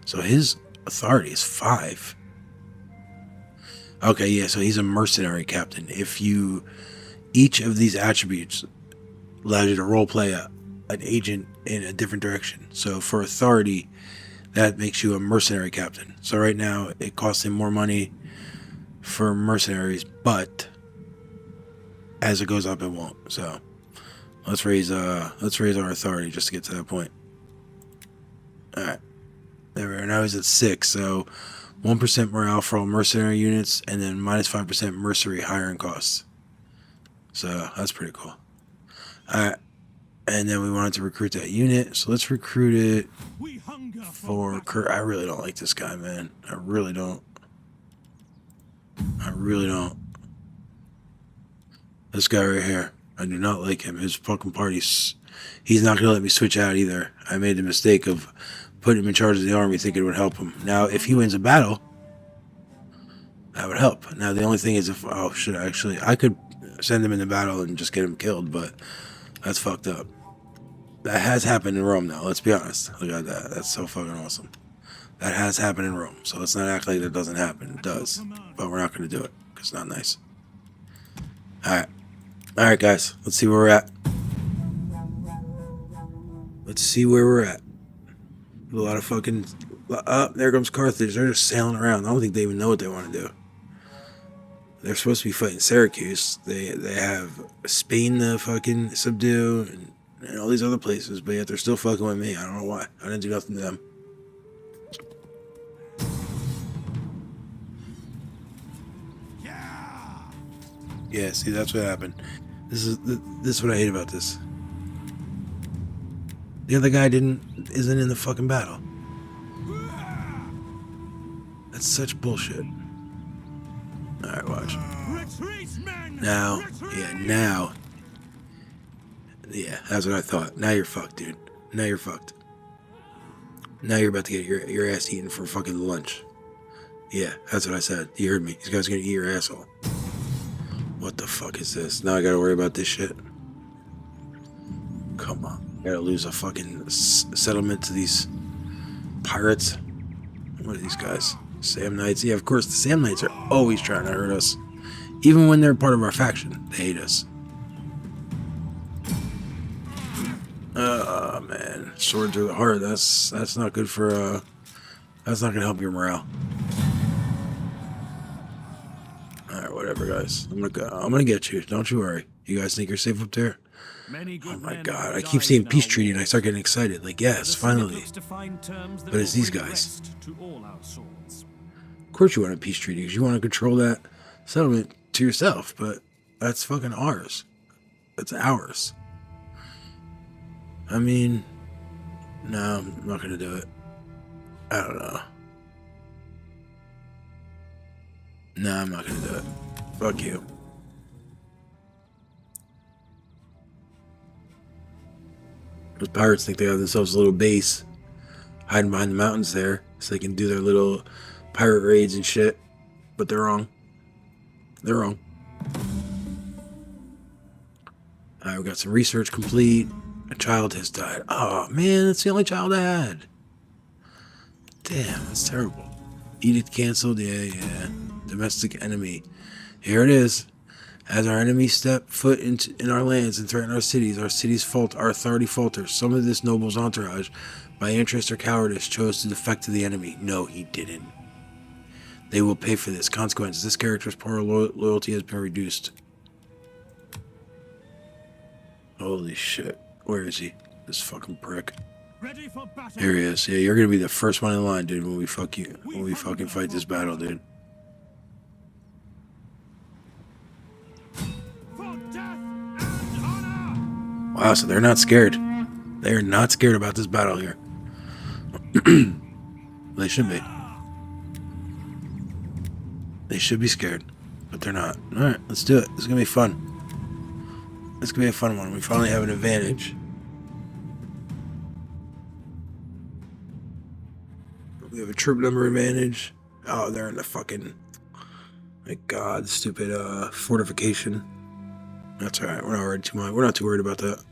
So his authority is 5. Okay, yeah, so he's a mercenary captain. Each of these attributes allows you to roleplay an agent in a different direction. So for authority, that makes you a mercenary captain. So right now, it costs him more money for mercenaries, but as it goes up, it won't. So let's raise our authority just to get to that point. All right, there we are. Now he's at 6. So 1% morale for all mercenary units, and then -5% mercenary hiring costs. So that's pretty cool. All right, and then we wanted to recruit that unit, so let's recruit it for Kurt. I really don't like this guy, man. I really don't. This guy right here. I do not like him. His fucking party's... He's not going to let me switch out either. I made the mistake of putting him in charge of the army thinking it would help him. Now, if he wins a battle, that would help. Now, the only thing is if... Oh, shit, actually... I could send him into battle and just get him killed, but that's fucked up. That has happened in Rome, though. Let's be honest. Look at that. That's so fucking awesome. That has happened in Rome. So let's not act like that doesn't happen. It does. But we're not going to do it because it's not nice. Alright. Alright, guys. Let's see where we're at. A lot of fucking... there comes Carthage. They're just sailing around. I don't think they even know what they want to do. They're supposed to be fighting Syracuse. They have Spain to fucking subdue and all these other places, but yet they're still fucking with me. I don't know why. I didn't do nothing to them. Yeah, see, that's what happened. This is what I hate about this. The other guy isn't in the fucking battle. That's such bullshit. Alright, watch. Now, yeah, that's what I thought. Now you're fucked, dude. Now you're fucked. Now you're about to get your ass eaten for fucking lunch. Yeah, that's what I said. You heard me. These guys are gonna eat your asshole. What the fuck is this? Now I gotta worry about this shit. Come on. I gotta lose a fucking settlement to these pirates. What are these guys? Sam Knights? Yeah, of course, the Sam Knights are always trying to hurt us. Even when they're part of our faction, they hate us. Oh, man. Sword through the heart. That's not good for, that's not gonna help your morale. Alright, whatever, guys. I'm gonna get you. Don't you worry. You guys think you're safe up there? Oh my god, I keep seeing peace treaty and I start getting excited. Like, yes, finally. But it's these guys. Of course you want a peace treaty because you want to control that settlement to yourself, but that's fucking ours. That's ours. I mean, no, I'm not gonna do it. I don't know. No, I'm not gonna do it. Fuck you. Those pirates think they have themselves a little base hiding behind the mountains there so they can do their little pirate raids and shit. But they're wrong. They're wrong. Alright, we got some research complete. A child has died. Oh, man, that's the only child I had. Damn, that's terrible. Edict canceled. Yeah. Domestic enemy. Here it is. As our enemies step foot in our lands and threaten our cities our authority falters. Some of this noble's entourage, by interest or cowardice, chose to defect to the enemy. No, he didn't. They will pay for this. Consequences. This character's poor loyalty has been reduced. Holy shit. Where is he? This fucking prick. Here he is. Yeah, you're gonna be the first one in line, dude, when we fucking fight this battle, dude. Wow, so they're not scared. They are not scared about this battle here. They should be. They should be scared, but they're not. Alright, let's do it. This is gonna be fun. This is gonna be a fun one. We finally have an advantage. We have a troop number advantage. Oh, they're in the fucking... My god, stupid fortification. That's alright, we're not worried too much. We're not too worried about that.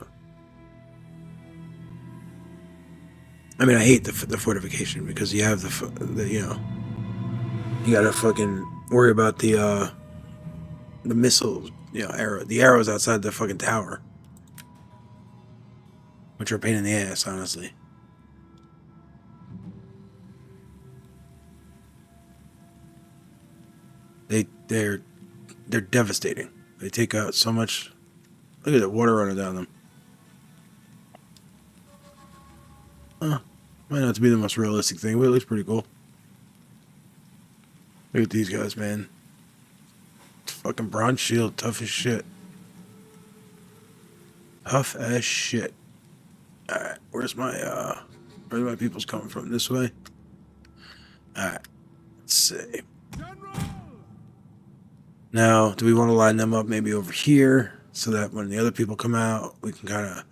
I mean, I hate the fortification because you have the you know, you gotta fucking worry about the missile, you know, the arrows outside the fucking tower, which are a pain in the ass, honestly. They're devastating. They take out so much. Look at that water running down them. Might not be the most realistic thing, but it looks pretty cool. Look at these guys, man. Fucking bronze shield, tough as shit. Tough as shit. Alright, where's my peoples coming from? This way? Alright, let's see. Now, do we want to line them up maybe over here so that when the other people come out, we can kind of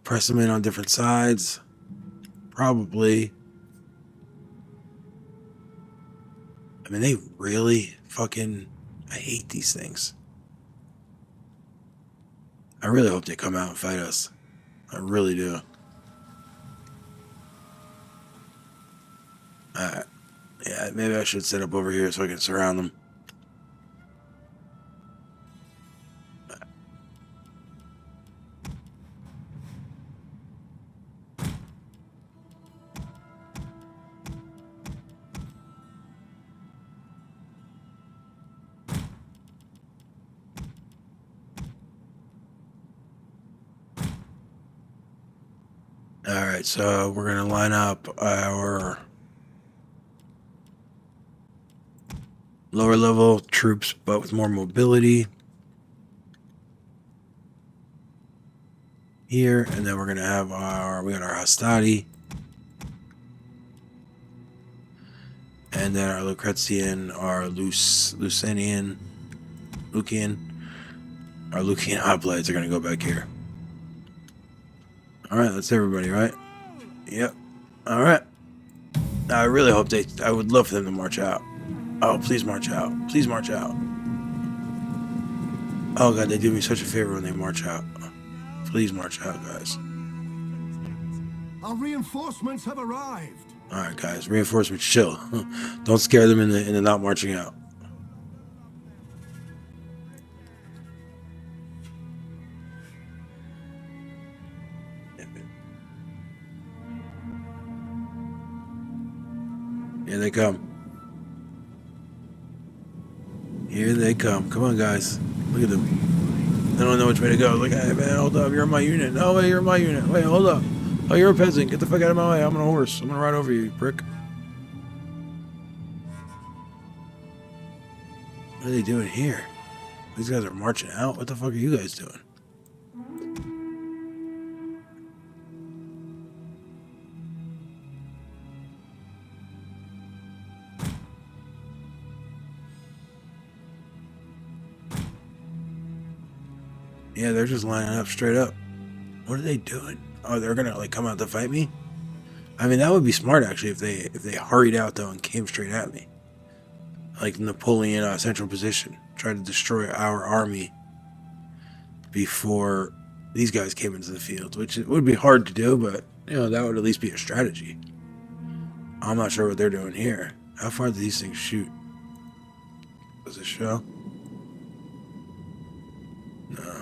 press them in on different sides? Probably. I mean, they really fucking... I hate these things. I really hope they come out and fight us. I really do. Alright. Yeah, maybe I should set up over here so I can surround them. Alright, so we're going to line up our lower level troops, but with more mobility here. And then we're going to have we got our Hastati. And then our Lucretian, our Lucian, our Lucian hoplites are going to go back here. Alright, that's everybody, right? Yep. Alright. I really hope I would love for them to march out. Oh, please march out. Please march out. Oh god, they do me such a favor when they march out. Please march out, guys. Our reinforcements have arrived. Alright, guys. Reinforcements, chill. Don't scare them into not marching out. Here they come. Here they come. Come on, guys. Look at them. They don't know which way to go. Like, hey, man, hold up. You're in my unit. No, wait, you're in my unit. Wait, hold up. Oh, you're a peasant. Get the fuck out of my way. I'm on a horse. I'm gonna ride over you, prick. What are they doing here? These guys are marching out. What the fuck are you guys doing? Yeah, they're just lining up straight up. What are they doing? Oh, they're gonna like come out to fight me? I mean, that would be smart actually if they hurried out though and came straight at me, like Napoleon central position, tried to destroy our army before these guys came into the field, which it would be hard to do, but you know that would at least be a strategy. I'm not sure what they're doing here. How far do these things shoot? Does it show? No.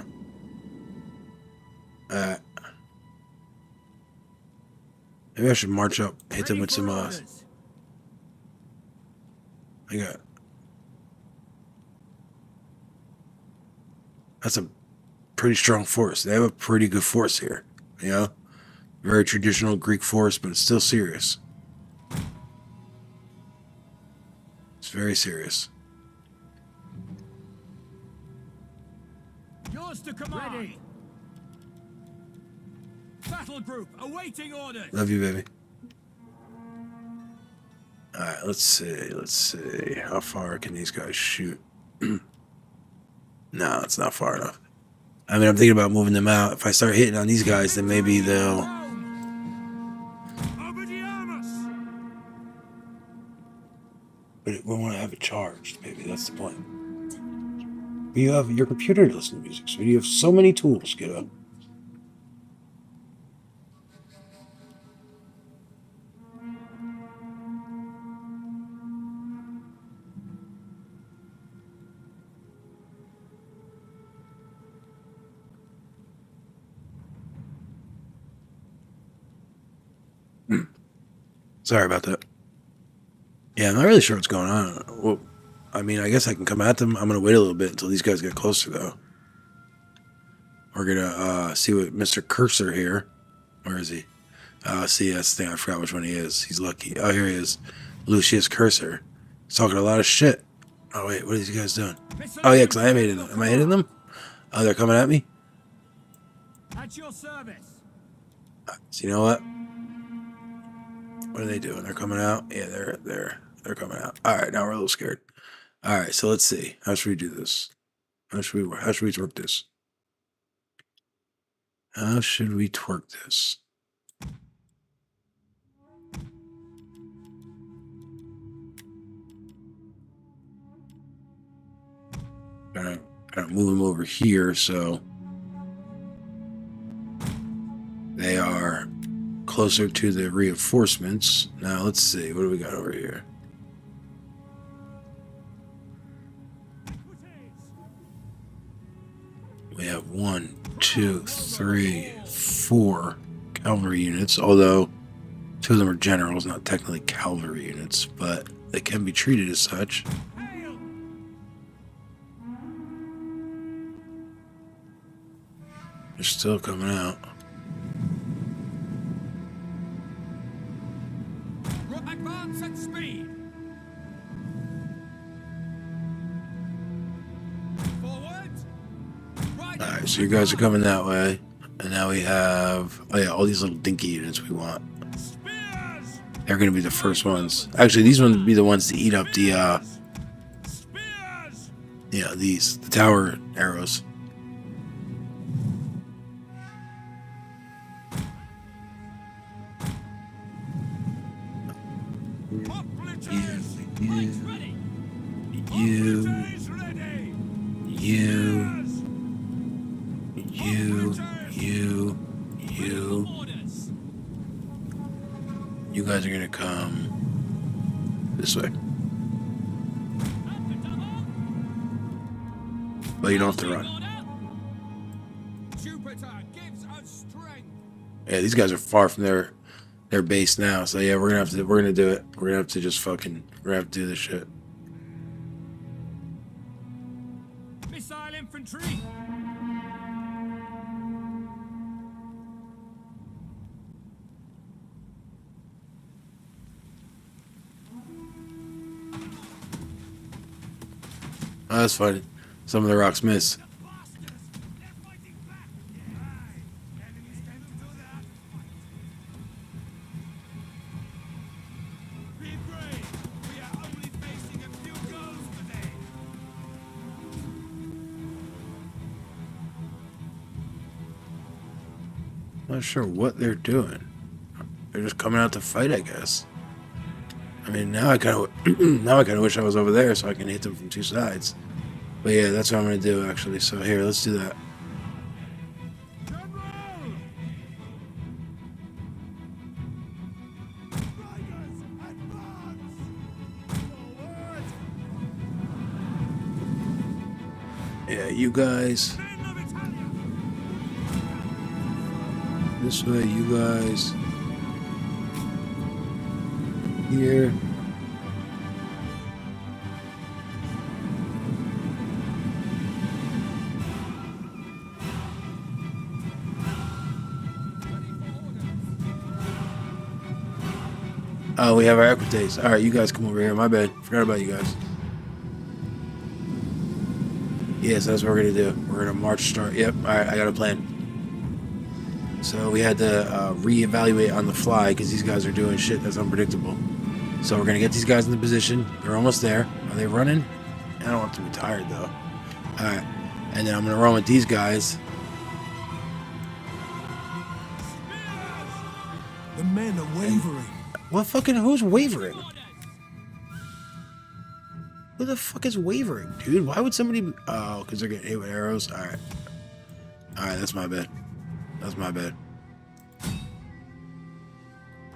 Maybe I should march up, hit them with some I got. That's a pretty strong force. They have a pretty good force here. You know? Very traditional Greek force, but it's still serious. It's very serious. Yours to command. Ready. Battle group awaiting orders. Love you, baby. Alright, let's see. How far can these guys shoot? No, it's not far enough. I mean, I'm thinking about moving them out. If I start hitting on these guys, then maybe they'll... But we want to have it charged, maybe. That's the point. You have your computer to listen to music, so you have so many tools, kiddo. Sorry about that. Yeah, I'm not really sure what's going on. Well, I mean, I guess I can come at them. I'm going to wait a little bit until these guys get closer, though. We're going to see what Mr. Cursor here. Where is he? See, that's the thing. I forgot which one he is. He's lucky. Oh, here he is. Lucius Cursor. He's talking a lot of shit. Oh, wait. What are these guys doing? Oh, yeah, because I am hitting them. Am I hitting them? Oh, they're coming at me? At your service. So you know what? What are they doing? They're coming out? Yeah, they're coming out. All right, now we're a little scared. All right, so let's see. How should we do this? How should we twerk this? How should we twerk this? Gonna move them over here so they are closer to the reinforcements. Now let's see, what do we got over here? We have 1, 2, 3, 4 cavalry units, although 2 of them are generals, not technically cavalry units, but they can be treated as such. They're still coming out. So you guys are coming that way. And now we have, oh yeah, all these little dinky units we want. Spears! They're going to be the first ones. Actually, these ones would be the ones to eat up the, Spears! yeah, the tower arrows. Popliters! You, Mike's ready! you, Popliters ready! you, Spears! you. Orders! You guys are going to come this way. But you don't have to run. Jupiter gives us strength! Yeah, these guys are far from their base now. So yeah, we're gonna do it. We're gonna have to just fucking, we're gonna have to do this shit. Missile infantry! Oh, that's funny. Some of the rocks miss. Bastards! They're fighting back! Aye, enemies tend to do that. Be brave! We are only facing a few goals today! I'm not sure what they're doing. They're just coming out to fight, I guess. I mean, now I kind of wish I was over there so I can hit them from two sides. But yeah, that's what I'm gonna do actually. So here, let's do that. General! Riders, advance! Forward! Yeah, you guys Men of Italia! this way. You guys here. Oh, we have our equites. All right, you guys come over here. My bad. Forgot about you guys. Yes, that's what we're gonna do. We're gonna march start. Yep. All right, I got a plan. So we had to reevaluate on the fly because these guys are doing shit that's unpredictable. So we're gonna get these guys in the position. They're almost there. Are they running? I don't want them to be tired though. All right, and then I'm gonna run with these guys. The men are wavering. What fucking? Who's wavering? Who the fuck is wavering, dude? Why would somebody? Oh, because they're getting hit with arrows. All right, that's my bad. That's my bad.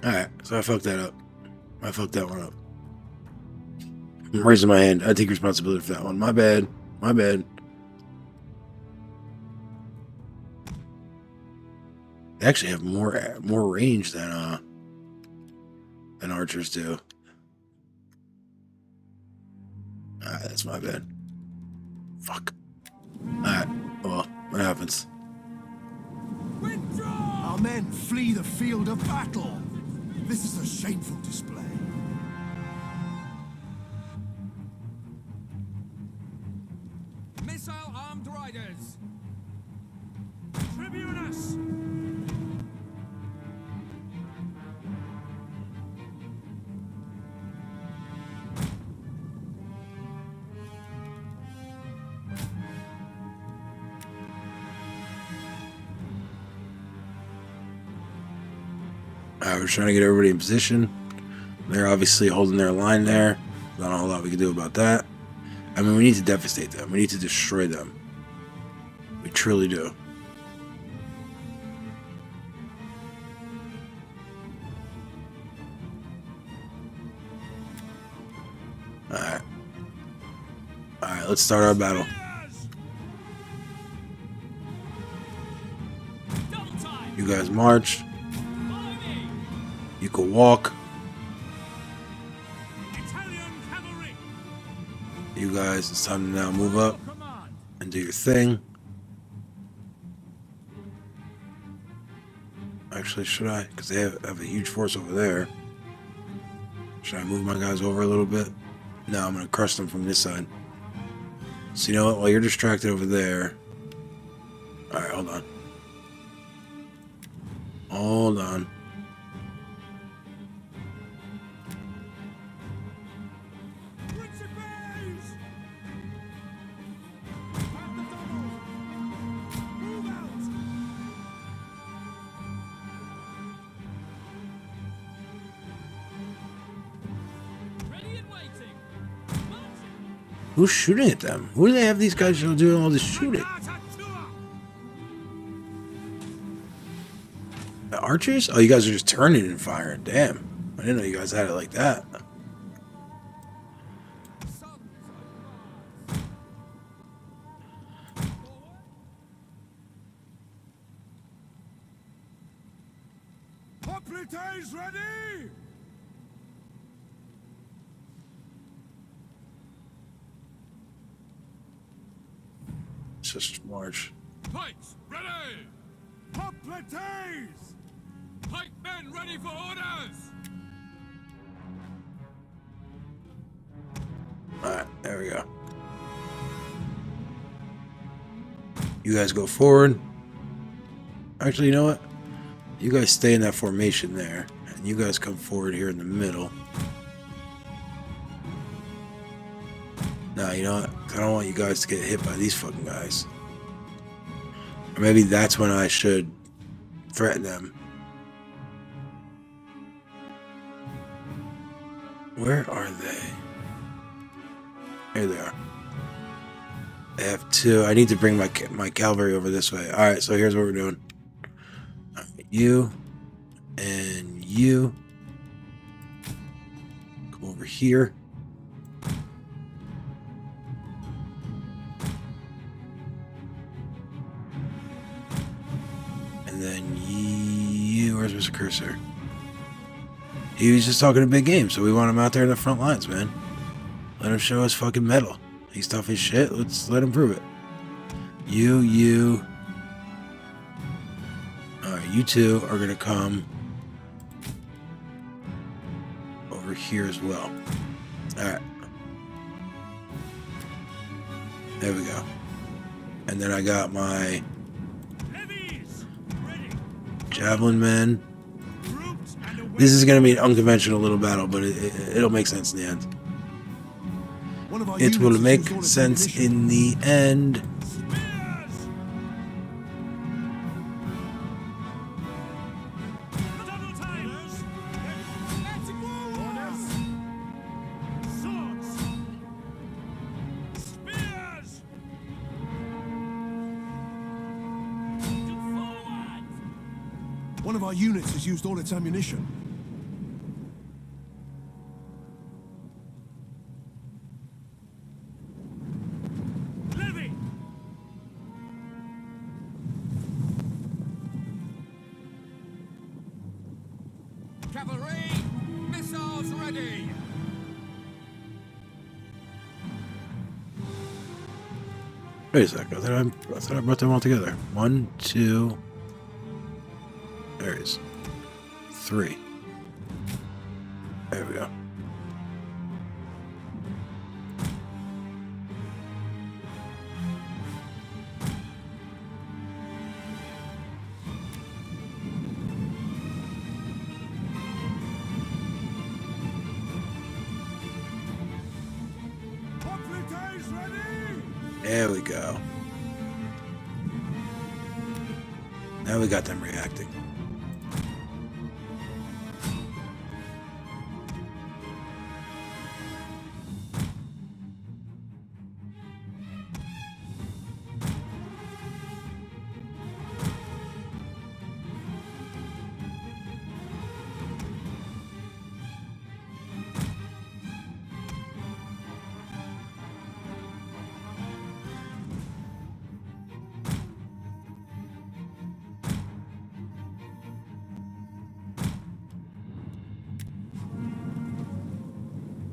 All right, so I fucked that up. I fucked that one up. I'm raising my hand. I take responsibility for that one. My bad. My bad. They actually have more range than archers do. Alright, that's my bad. Fuck. Alright, well, what happens? Withdraw! Our men flee the field of battle. This is a shameful display. Missile armed riders! Tribunus! We're trying to get everybody in position. They're obviously holding their line there. Not a whole lot we can do about that. I mean, we need to devastate them. We need to destroy them. We truly do. Alright. Alright, let's start our battle. Double time! You guys march. Follow me! You can walk. Italian cavalry! You guys, it's time to now move up Command! and do your thing. Actually, should I? Because they have a huge force over there. Should I move my guys over a little bit? No, I'm going to crush them from this side. So you know what? While you're distracted over there, Alright, hold on. Hold on. Principes! Pop the double! Move out! Ready and waiting! Who's shooting at them? Who do they have these guys doing all this shooting? The archers? Oh, you guys are just turning and firing. Damn. I didn't know you guys had it like that. Hoplites ready! Let's just march. Pikes ready! Hoplites! Pike men ready for orders! Alright, there we go. You guys go forward. Actually, you know what? You guys stay in that formation there. And you guys come forward here in the middle. Nah, you know what? I don't want you guys to get hit by these fucking guys. Or maybe that's when I should threaten them. Where are they? Here they are. They have two. I need to bring my cavalry over this way. Alright, so here's what we're doing. You and you come over here. And then you, where's Mr. Cursor? He was just talking a big game, so we want him out there in the front lines, man. Let him show us fucking metal. He's tough as shit. Let's let him prove it. You. Alright, you two are gonna come over here as well. Alright. There we go. And then I got my javelin men. This is going to be an unconventional little battle, but it'll make sense in the end. It will make sense in the end. One of our units has used all its ammunition. Levy! Cavalry! Missiles ready! Wait a sec. I thought I brought them all together. 1, 2. There it is. 3. There we go. There we go. Now we got them reacting.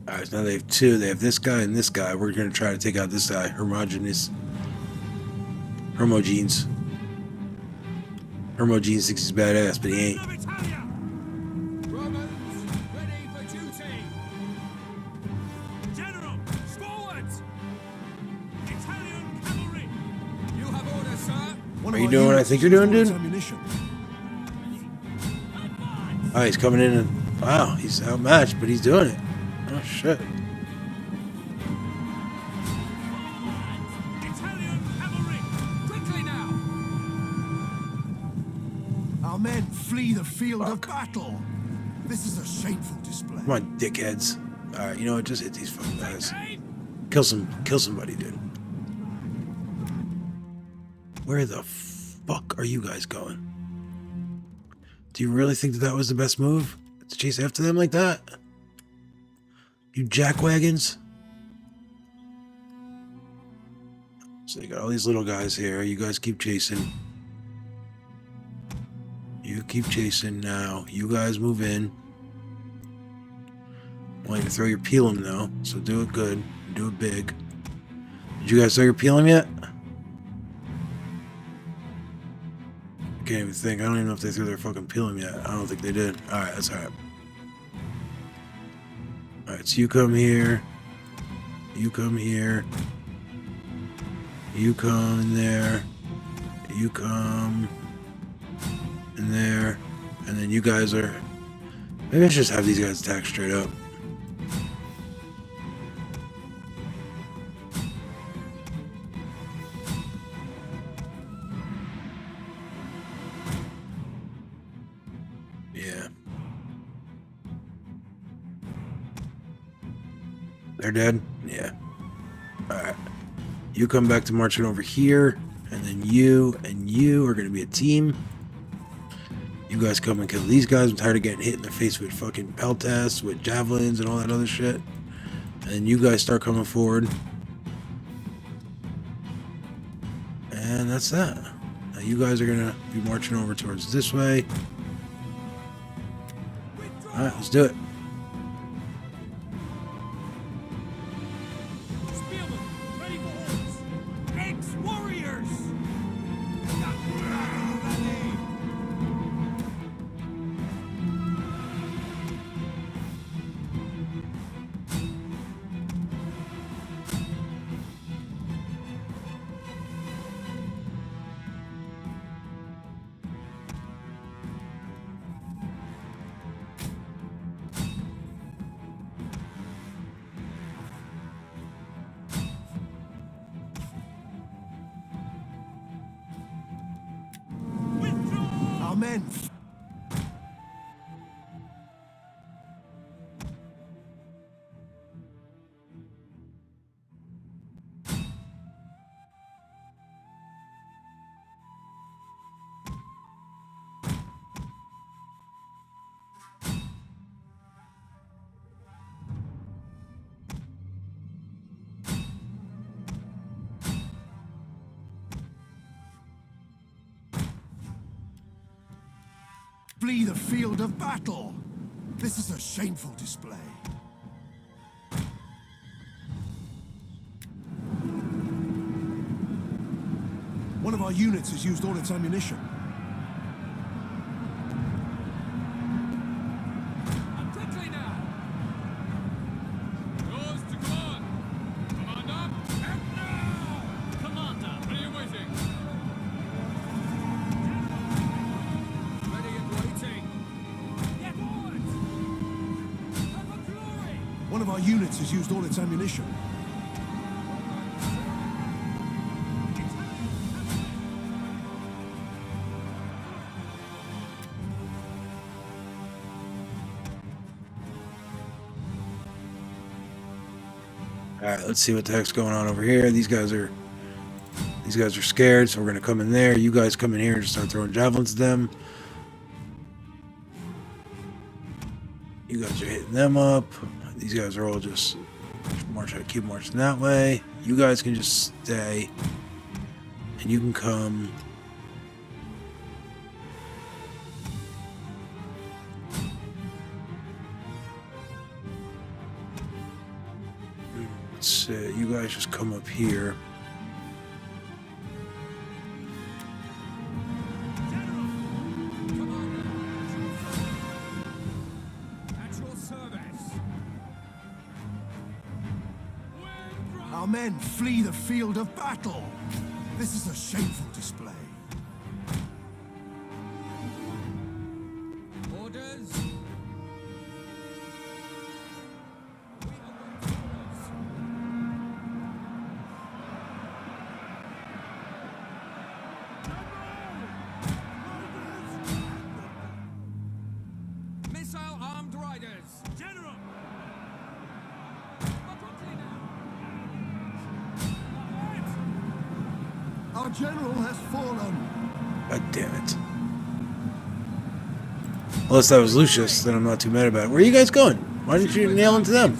Alright, so now they have two. They have this guy and this guy. We're going to try to take out this guy. Hermogenes thinks he's badass, but he ain't. Romans, ready for duty! General, forward! Italian cavalry! You have orders, sir! One What of are you our doing what I units think has you're doing, used all its dude? ammunition. Oh, he's coming in and... Wow, he's outmatched, but he's doing it. Oh, shit. Italian cavalry! Quickly now! Our men flee the field of battle. This is a shameful display. Come on, dickheads. Alright, you know what? Just hit these fucking guys. Kill somebody, dude. Where the fuck are you guys going? Do you really think that that was the best move? To chase after them like that? You jackwagons? So you got all these little guys here. You guys keep chasing. You keep chasing now. You guys move in. I want you to throw your peelim though, so do it good. Do it big. Did you guys throw your peelim yet? I can't even think. I don't even know if they threw their fucking peelim yet. I don't think they did. Alright, that's alright. Alright, so you come here. You come here. You come in there. You come in there. And then you guys are... Maybe I should just have these guys attack straight up. Yeah. They're dead? Yeah. Alright. You come back to marching over here, and then you and you are going to be a team. You guys come and kill these guys. I'm tired of getting hit in the face with fucking peltas, with javelins and all that other shit. And you guys start coming forward. And that's that. Now you guys are going to be marching over towards this way. Alright, let's do it. Spearmen, ready for orders! Ex-warriors! Our men. Flee the field of battle. This is a shameful display. One of our units has used all its ammunition. And quickly now! Yours to command! Commander! Act now! Commander! Ready and waiting! Ready and waiting! Get forward! Come for glory! One of our units has used all its ammunition. Alright, let's see what the heck's going on over here. These guys are scared, so we're gonna come in there. You guys come in here and just start throwing javelins at them. You guys are hitting them up. These guys are all just keep marching that way. You guys can just stay. And you can come. You guys just come up here. At your service! Our men flee the field of battle. This is a shameful display. Our general has fallen. God damn it. Unless that was Lucius, then I'm not too mad about it. Where are you guys going? Why didn't you nail into them?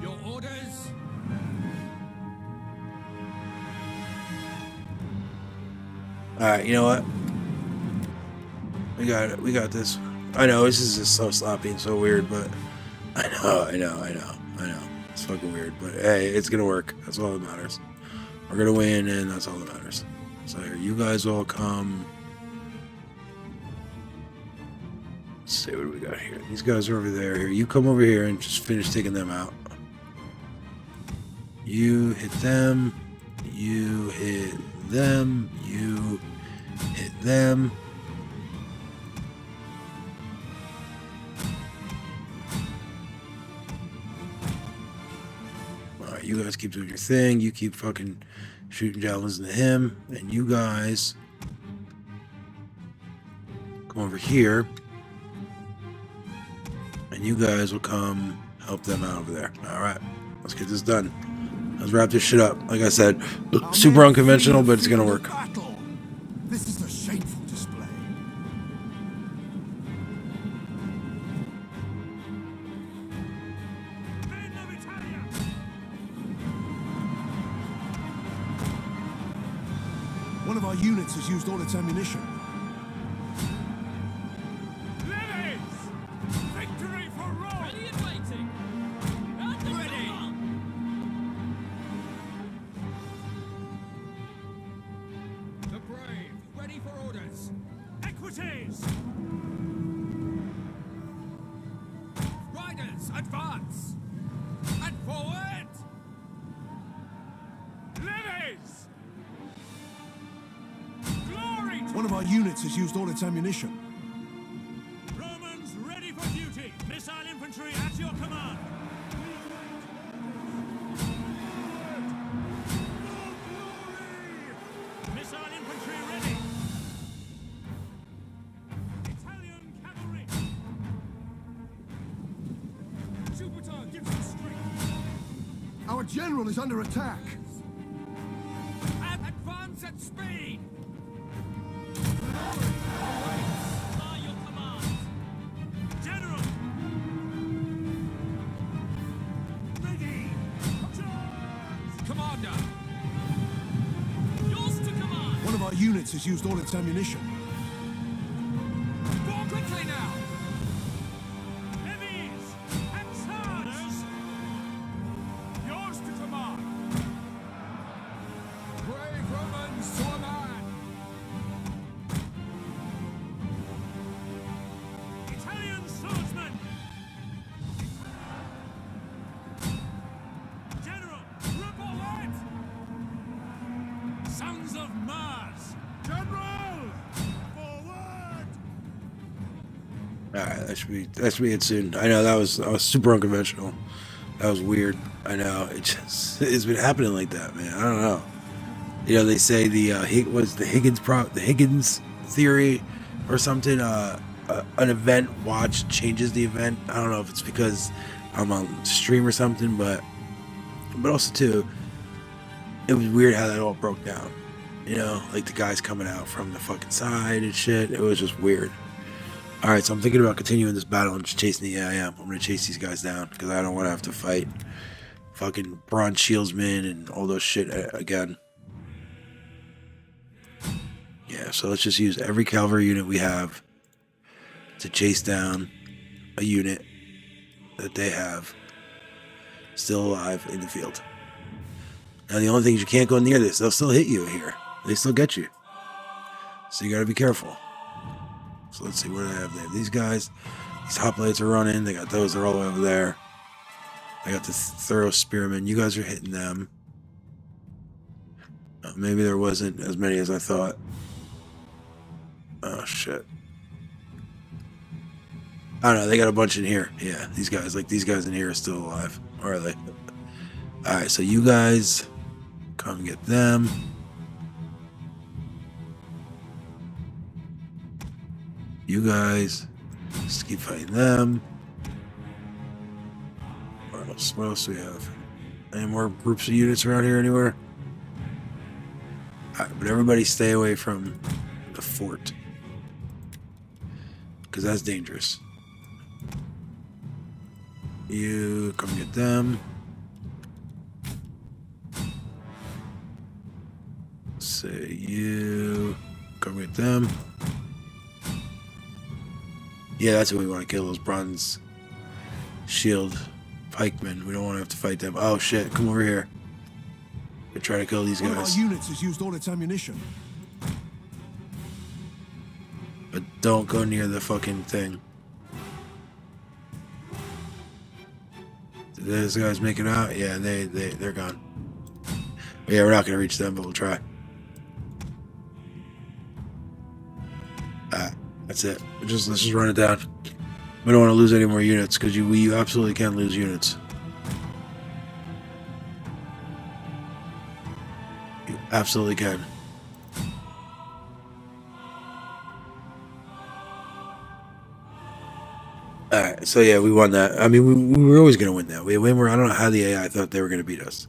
Your orders? Alright, you know what? We got it. We got this. I know, this is just so sloppy and so weird, but I know. It's fucking weird, but hey, it's gonna work. That's all that matters. We're gonna win, and that's all that matters. So here, you guys all come. Let's see, what do we got here? These guys are over there. Here, you come over here and just finish taking them out. You hit them. You hit them. You hit them. Alright, you guys keep doing your thing. You keep fucking shooting javelins into him. And you guys come over here. And you guys will come help them out over there. Alright, let's get this done. Let's wrap this shit up. Like I said, super unconventional, but it's gonna work. This is a shameful display. One of our units has used all its ammunition. Victory for Rome! Ready and waiting! Ready! The brave, ready for orders! Equities! Riders, advance! And forward! Levies! Glory to One of our units has used all its ammunition. Romans ready for duty! Missile infantry at your command! Missile infantry ready! Italian cavalry! Jupiter gives us strength! Our general is under attack. Advance at speed! By your command! General! Ready! Charge! Commander! Yours to command! One of our units has used all its ammunition. More quickly now! Levies! And charge! Yours to command! Brave Romans to a man! Italian swordsman! General, report! Sons of Mars! General! Forward! Alright, that should be it soon. I know that was super unconventional. That was weird. I know. It's been happening like that, man. I don't know. You know, they say the Higgins theory or something. An event watched changes the event. I don't know if it's because I'm on stream or something, but also too, it was weird how that all broke down. You know, like the guys coming out from the fucking side and shit. It was just weird. All right, so I'm thinking about continuing this battle and just chasing the AIM. I'm gonna chase these guys down because I don't want to have to fight fucking bronze shieldsmen and all those shit again. Yeah, so let's just use every cavalry unit we have to chase down a unit that they have still alive in the field. Now, the only thing is you can't go near this. They'll still hit you here. They still get you. So you gotta be careful. So let's see, what do they have? They have these guys. These hoplites are running. They got those. They're all the way over there. I got the thorough spearmen. You guys are hitting them. Maybe there wasn't as many as I thought. Oh, shit. I don't know. They got a bunch in here. Yeah, these guys in here are still alive. Or are they? Alright, so you guys come get them. You guys, just keep fighting them. What else? What else do we have? Any more groups of units around here anywhere? Alright, but everybody stay away from the fort. Because that's dangerous. You come get them. Say you come get them. Yeah, that's what we want to kill, those bronze shield pikemen. We don't want to have to fight them. Oh shit, come over here. We're trying to kill these One of guys. our units has used all its ammunition. But don't go near the fucking thing. Did those guys make it out? Yeah, they're gone. Yeah, we're not gonna reach them, but we'll try. That's it. Let's just run it down. We don't want to lose any more units because you absolutely can lose units. You absolutely can. Alright, so yeah, we won that. I mean, we were always going to win that. I don't know how the AI thought they were going to beat us.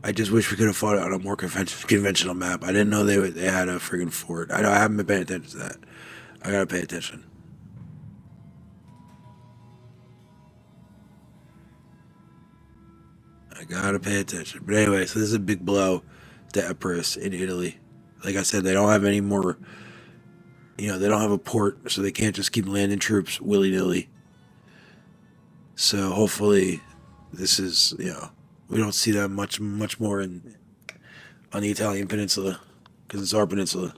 I just wish we could have fought it on a more conventional map. I didn't know they had a friggin' fort. I haven't been paying attention to that. I gotta pay attention. I gotta pay attention. But anyway, so this is a big blow to Epirus in Italy. Like I said, they don't have any more. They don't have a port, so they can't just keep landing troops willy-nilly. So hopefully, this is we don't see that much more on the Italian peninsula, because it's our peninsula.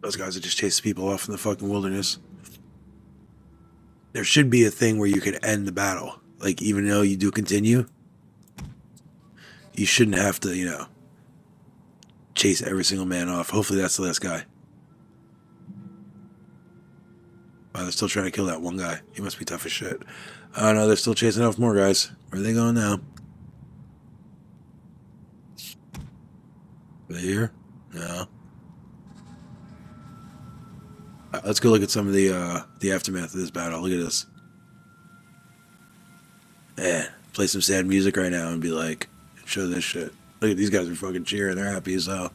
Those guys are just chasing people off in the fucking wilderness. There should be a thing where you could end the battle. Like, even though you do continue, you shouldn't have to, chase every single man off. Hopefully that's the last guy. Oh, they're still trying to kill that one guy. He must be tough as shit. Oh no, they're still chasing off more guys. Where are they going now? Are they here? No. Let's go look at some of the aftermath of this battle. Look at this. Man, play some sad music right now and be like, show this shit. Look at these guys are fucking cheering. They're happy as hell.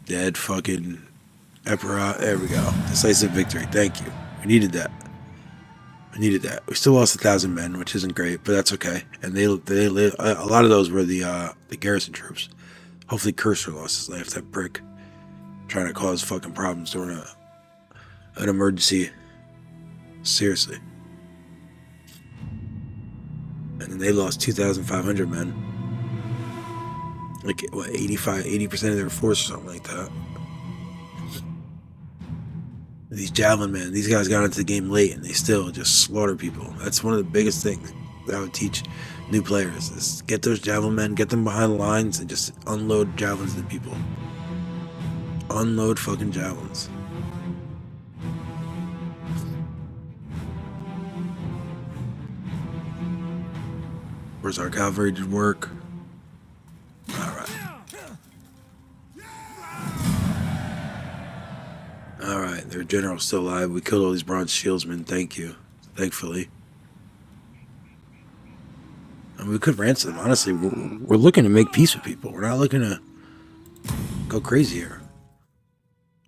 Dead fucking Epirus. There we go. Decisive victory. Thank you. We needed that. We still lost 1,000 men, which isn't great, but that's okay. And they a lot of those were the garrison troops. Hopefully Cursor lost his life. That prick trying to cause fucking problems during an emergency. Seriously. And then they lost 2,500 men. Like, what, 80% of their force or something like that. These javelin men, these guys got into the game late and they still just slaughter people. That's one of the biggest things that I would teach new players is get those javelin men, get them behind the lines and just unload javelins at people. Unload fucking javelins. Where's our cavalry did work? Alright. Alright, their general's still alive. We killed all these bronze shieldsmen, thank you. Thankfully. I mean, we could ransom them, honestly. We're looking to make peace with people. We're not looking to go crazy here.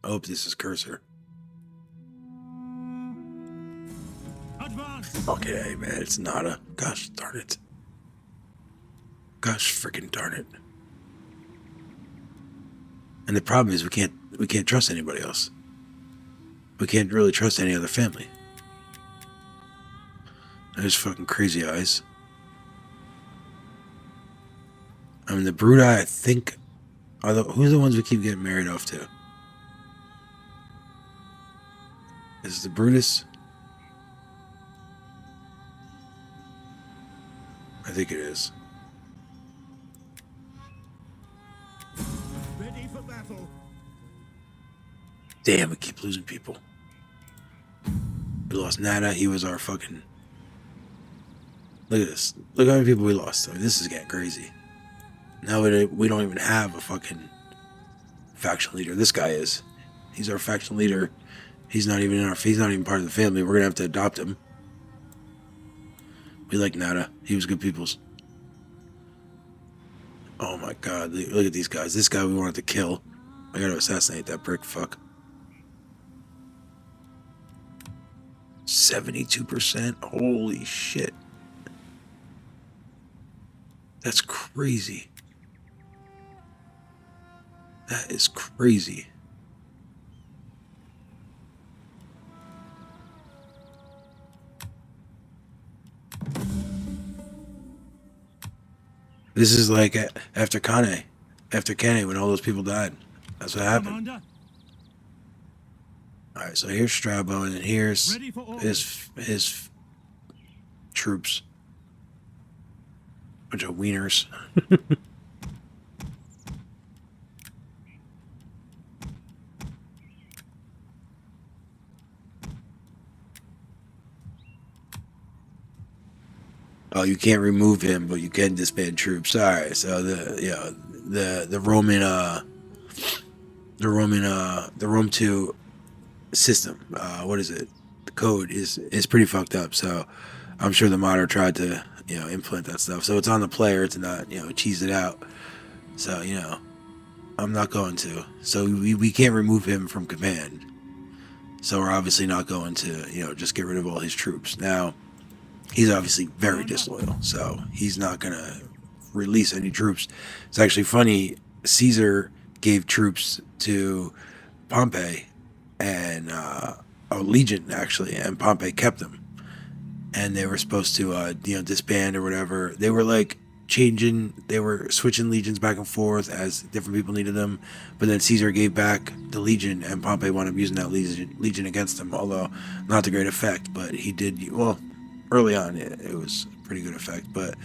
I hope this is Cursor. Fucking A, man, it's not a... Gosh darn it. Gosh freaking darn it. And the problem is we can't trust anybody else. We can't really trust any other family. There's fucking crazy eyes. I mean, the Brudi, I think, who's the ones we keep getting married off to? Is it the Brutus? I think it is. Ready for battle. Damn, we keep losing people. We lost Nana. He was our fucking Look at this. Look how many people we lost. I mean, this is getting crazy. Now we don't even have a fucking faction leader. This guy is. He's our faction leader. He's not even he's not even part of the family. We're gonna have to adopt him. We like Nada. He was good people's. Oh my god, look at these guys. This guy we wanted to kill. I gotta assassinate that prick. Fuck. 72%? Holy shit. That's crazy. That is crazy. This is like after Kane. After Kane, when all those people died. That's what happened. Commander, Alright, so here's Strabo, and then here's ready for orders. his troops. Bunch of wieners. Oh, you can't remove him, but you can disband troops. Alright, so the Rome 2 system, what is it? The code is pretty fucked up, so I'm sure the modder tried to, implement that stuff. So it's on the player to not, cheese it out. So, I'm not going to. So we can't remove him from command. So we're obviously not going to, just get rid of all his troops. Now, he's obviously very disloyal, so he's not going to release any troops. It's actually funny, Caesar gave troops to Pompey and a legion, actually, and Pompey kept them. And they were supposed to, disband or whatever. They were like they were switching legions back and forth as different people needed them. But then Caesar gave back the legion, and Pompey wound up using that legion against him, although not to great effect. But he did, well, early on, it was a pretty good effect. But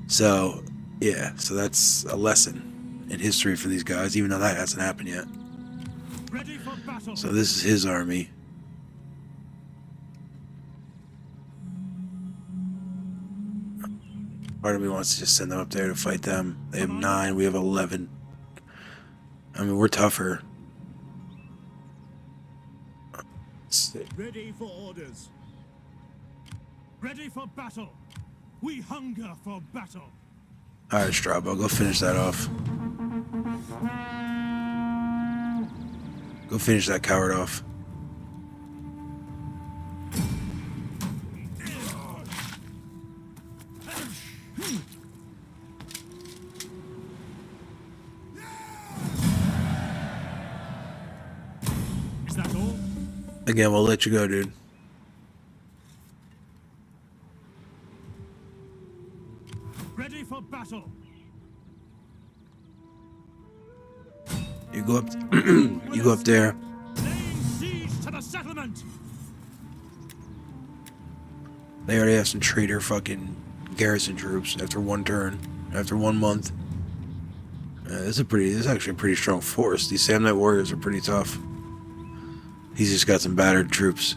so, yeah, so that's a lesson in history for these guys, even though that hasn't happened yet. Ready for battle. So this is his army. Part of me wants to just send them up there to fight them. They have 9, we have 11. I mean, we're tougher. Ready for orders. Ready for battle. We hunger for battle. Alright, Strabo, go finish that off. Go finish that coward off. Is that all? Again, we'll let you go, dude. Ready for battle. You go up you go up there. Laying siege to the settlement. They already have some traitor fucking garrison troops after one turn, after 1 month. This is actually a pretty strong force. These Samnite warriors are pretty tough. He's just got some battered troops.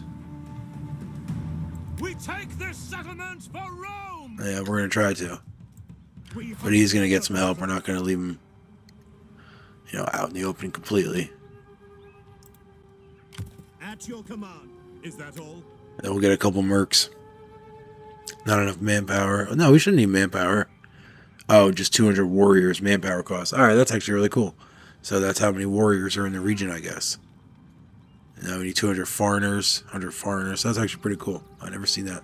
We take this settlement for Rome. Yeah, we're gonna try to. But he's gonna get some help. We're not gonna leave him, out in the open completely. At your command. Is that all? Then we'll get a couple mercs. Not enough manpower. No, we shouldn't need manpower. Oh, just 200 warriors manpower cost. Alright, that's actually really cool. So that's how many warriors are in the region, I guess. Now we need 200 foreigners, 100 foreigners. That's actually pretty cool. I never seen that.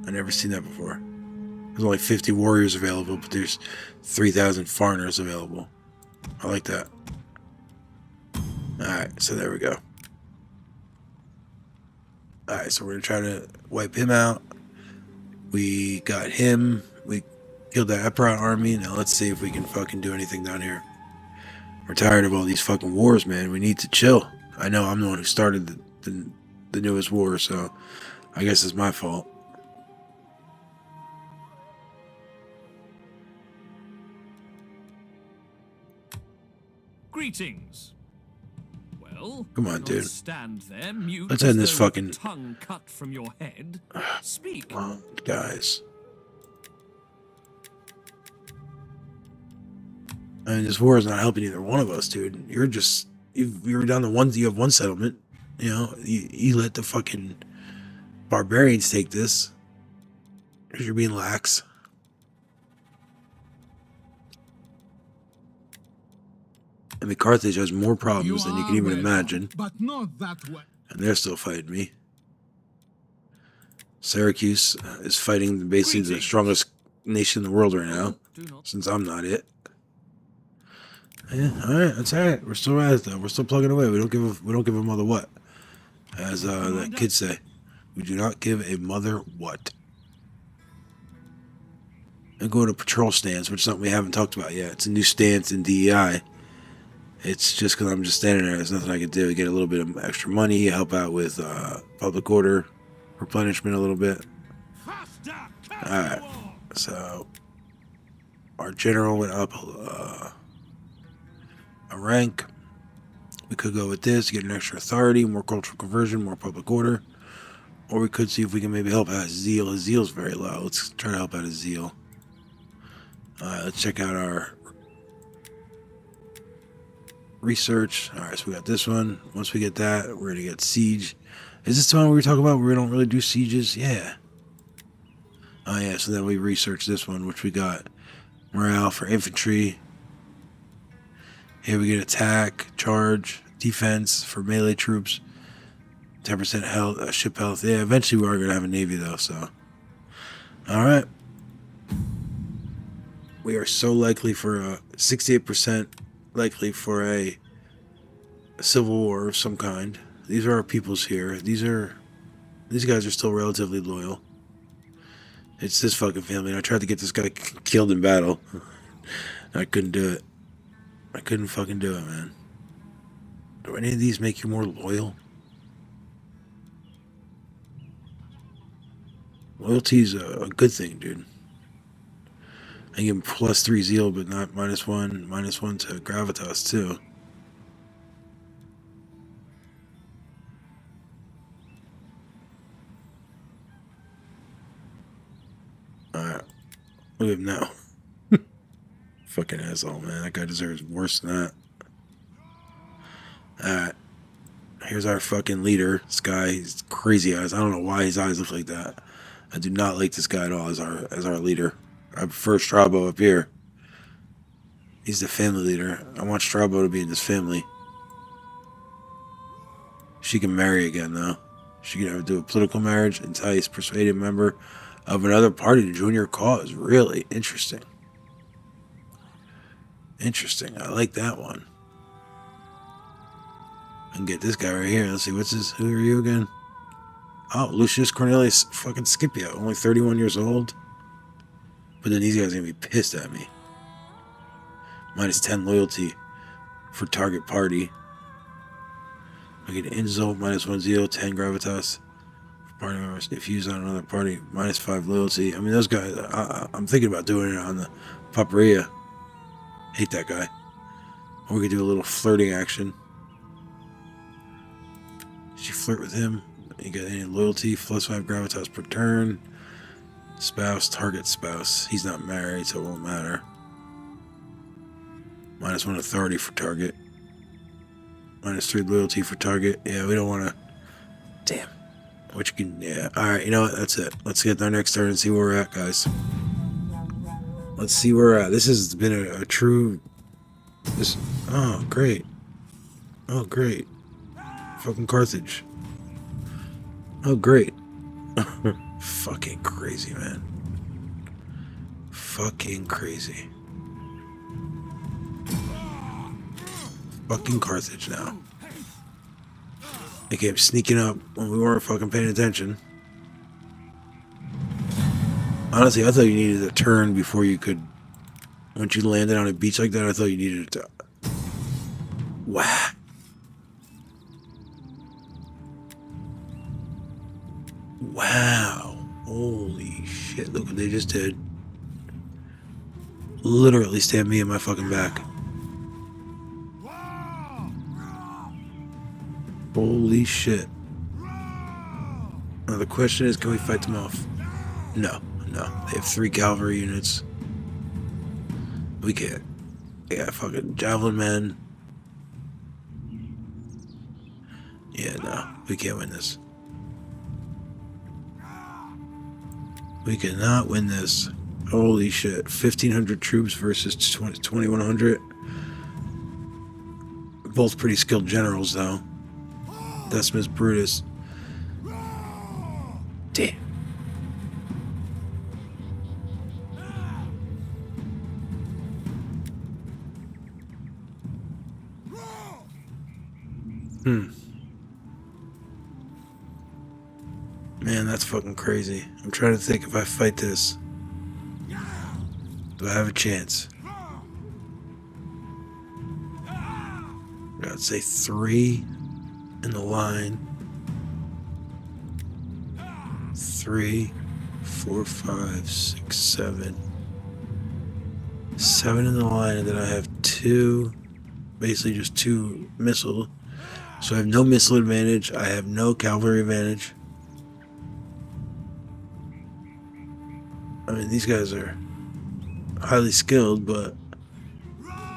I never seen that before. There's only 50 warriors available, but there's 3,000 foreigners available. I like that. Alright, so there we go. Alright, so we're gonna try to wipe him out. We got him. We killed that Epirus army. Now let's see if we can fucking do anything down here. We're tired of all these fucking wars, man. We need to chill. I know I'm the one who started the newest war, so I guess it's my fault. Greetings. Well, Well, Come on, not dude. stand there, mute Let's as end this though with fucking- tongue cut from your head. Speak. Come on, guys. I mean, this war is not helping either one of us, dude. You're just you're down to one. You have one settlement. You know, you let the fucking barbarians take this because you're being lax. I mean, Carthage has more problems than you can even welcome, imagine, but not that way. and they're still fighting me. Syracuse is fighting basically the Greetings. strongest nation in the world right now, Do not. since I'm not it. Yeah, all right, that's all right. We're still at it though. We're still plugging away. We don't give a mother what, as the kids say. We do not give a mother what. And go to patrol stance, which is something we haven't talked about yet. It's a new stance in DEI. It's just because I'm just standing there. There's nothing I can do. Get a little bit of extra money, help out with public order, replenishment a little bit. All right. So our general went up a rank. We could go with this, get an extra authority, more cultural conversion, more public order. Or we could see if we can maybe help out his zeal. His zeal's very low. Let's try to help out his zeal. Let's check out our research. Alright, so we got this one. Once we get that, we're going to get siege. Is this the one we were talking about where we don't really do sieges? Yeah. Oh yeah, so then we research this one, which we got morale for infantry. Here we get attack, charge, defense for melee troops. 10% health, ship health. Yeah, eventually we are going to have a navy though, so. Alright. We are so likely for a 68% likely for a civil war of some kind. These are our peoples here. These guys are still relatively loyal. It's this fucking family. And I tried to get this guy killed in battle. I couldn't do it. I couldn't fucking do it, man. Do any of these make you more loyal? Loyalty's a good thing, dude. I give him +3 zeal, but not -1. -1 to gravitas, too. Alright. Look at him now. Fucking asshole, man. That guy deserves worse than that. Alright. Here's our fucking leader. This guy, he's crazy eyes. I don't know why his eyes look like that. I do not like this guy at all as our leader. I prefer Strabo up here. He's the family leader. I want Strabo to be in this family. She can marry again, though. She can do a political marriage, entice, persuade a member of another party to join your cause. Really interesting. Interesting. I like that one. I can get this guy right here. Let's see. Who are you again? Oh, Lucius Cornelius fucking Scipio. Only 31 years old. But then these guys are going to be pissed at me. -10 loyalty for target party. I get insult, -1 zeal, 10 gravitas. Party members diffuse on another party, -5 loyalty. I mean, those guys, I'm thinking about doing it on the Paparia. Hate that guy. Or we could do a little flirting action. Did you flirt with him? You got any loyalty? +5 gravitas per turn. Spouse, target spouse. He's not married, so it won't matter. -1 authority for target. -3 loyalty for target. Yeah, we don't want to. Damn. Which can. Yeah. Alright, you know what? That's it. Let's get our next turn and see where we're at, guys. Let's see where we're at. This has been a true. This. Oh, great. Oh, great. Fucking Carthage. Oh, great. Fucking crazy, man. Fucking crazy. Fucking Carthage now. They kept sneaking up when we weren't fucking paying attention. Honestly, I thought you needed a turn before you could. Once you landed on a beach like that, I thought you needed to. Wow. Wow. Holy shit. Look what they just did. Literally stabbed me in my fucking back. Holy shit. Now the question is, can we fight them off? No. They have 3 cavalry units. We can't. Yeah, fucking javelin men. Yeah, no. We can't win this. We cannot win this. Holy shit. 1,500 troops versus 2,100. Both pretty skilled generals, though. Decimus Brutus. Damn. Man, that's fucking crazy. I'm trying to think if I fight this, do I have a chance? I'd say 3 in the line. 3, 4, 5, 6, 7. 7 in the line, and then I have 2, basically just 2 missile. So I have no missile advantage. I have no cavalry advantage. I mean, these guys are highly skilled, but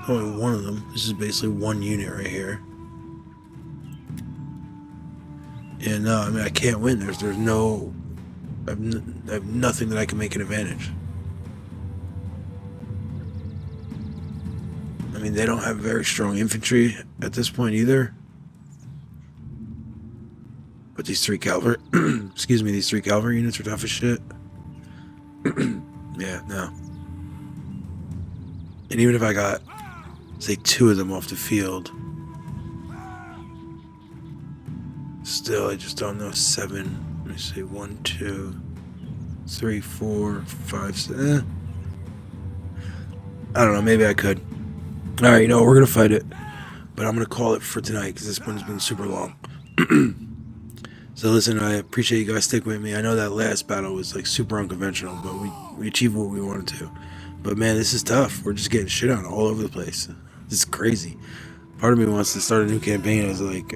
only one of them. This is basically 1 unit right here. Yeah, no, I mean, I can't win. There's no... I have nothing that I can make an advantage. I mean, they don't have very strong infantry at this point either. But these 3 cavalry... excuse me, these 3 cavalry units are tough as shit. Yeah, no. And even if I got, say, 2 of them off the field, still, I just don't know. 7. Let me see. 1, 2, 3, 4, 5, 6. I don't know. Maybe I could. All right, you know, we're gonna fight it, but I'm gonna call it for tonight because this one's been super long. So listen, I appreciate you guys sticking with me. I know that last battle was like super unconventional, but we achieved what we wanted to. But man, this is tough. We're just getting shit on all over the place. This is crazy. Part of me wants to start a new campaign as like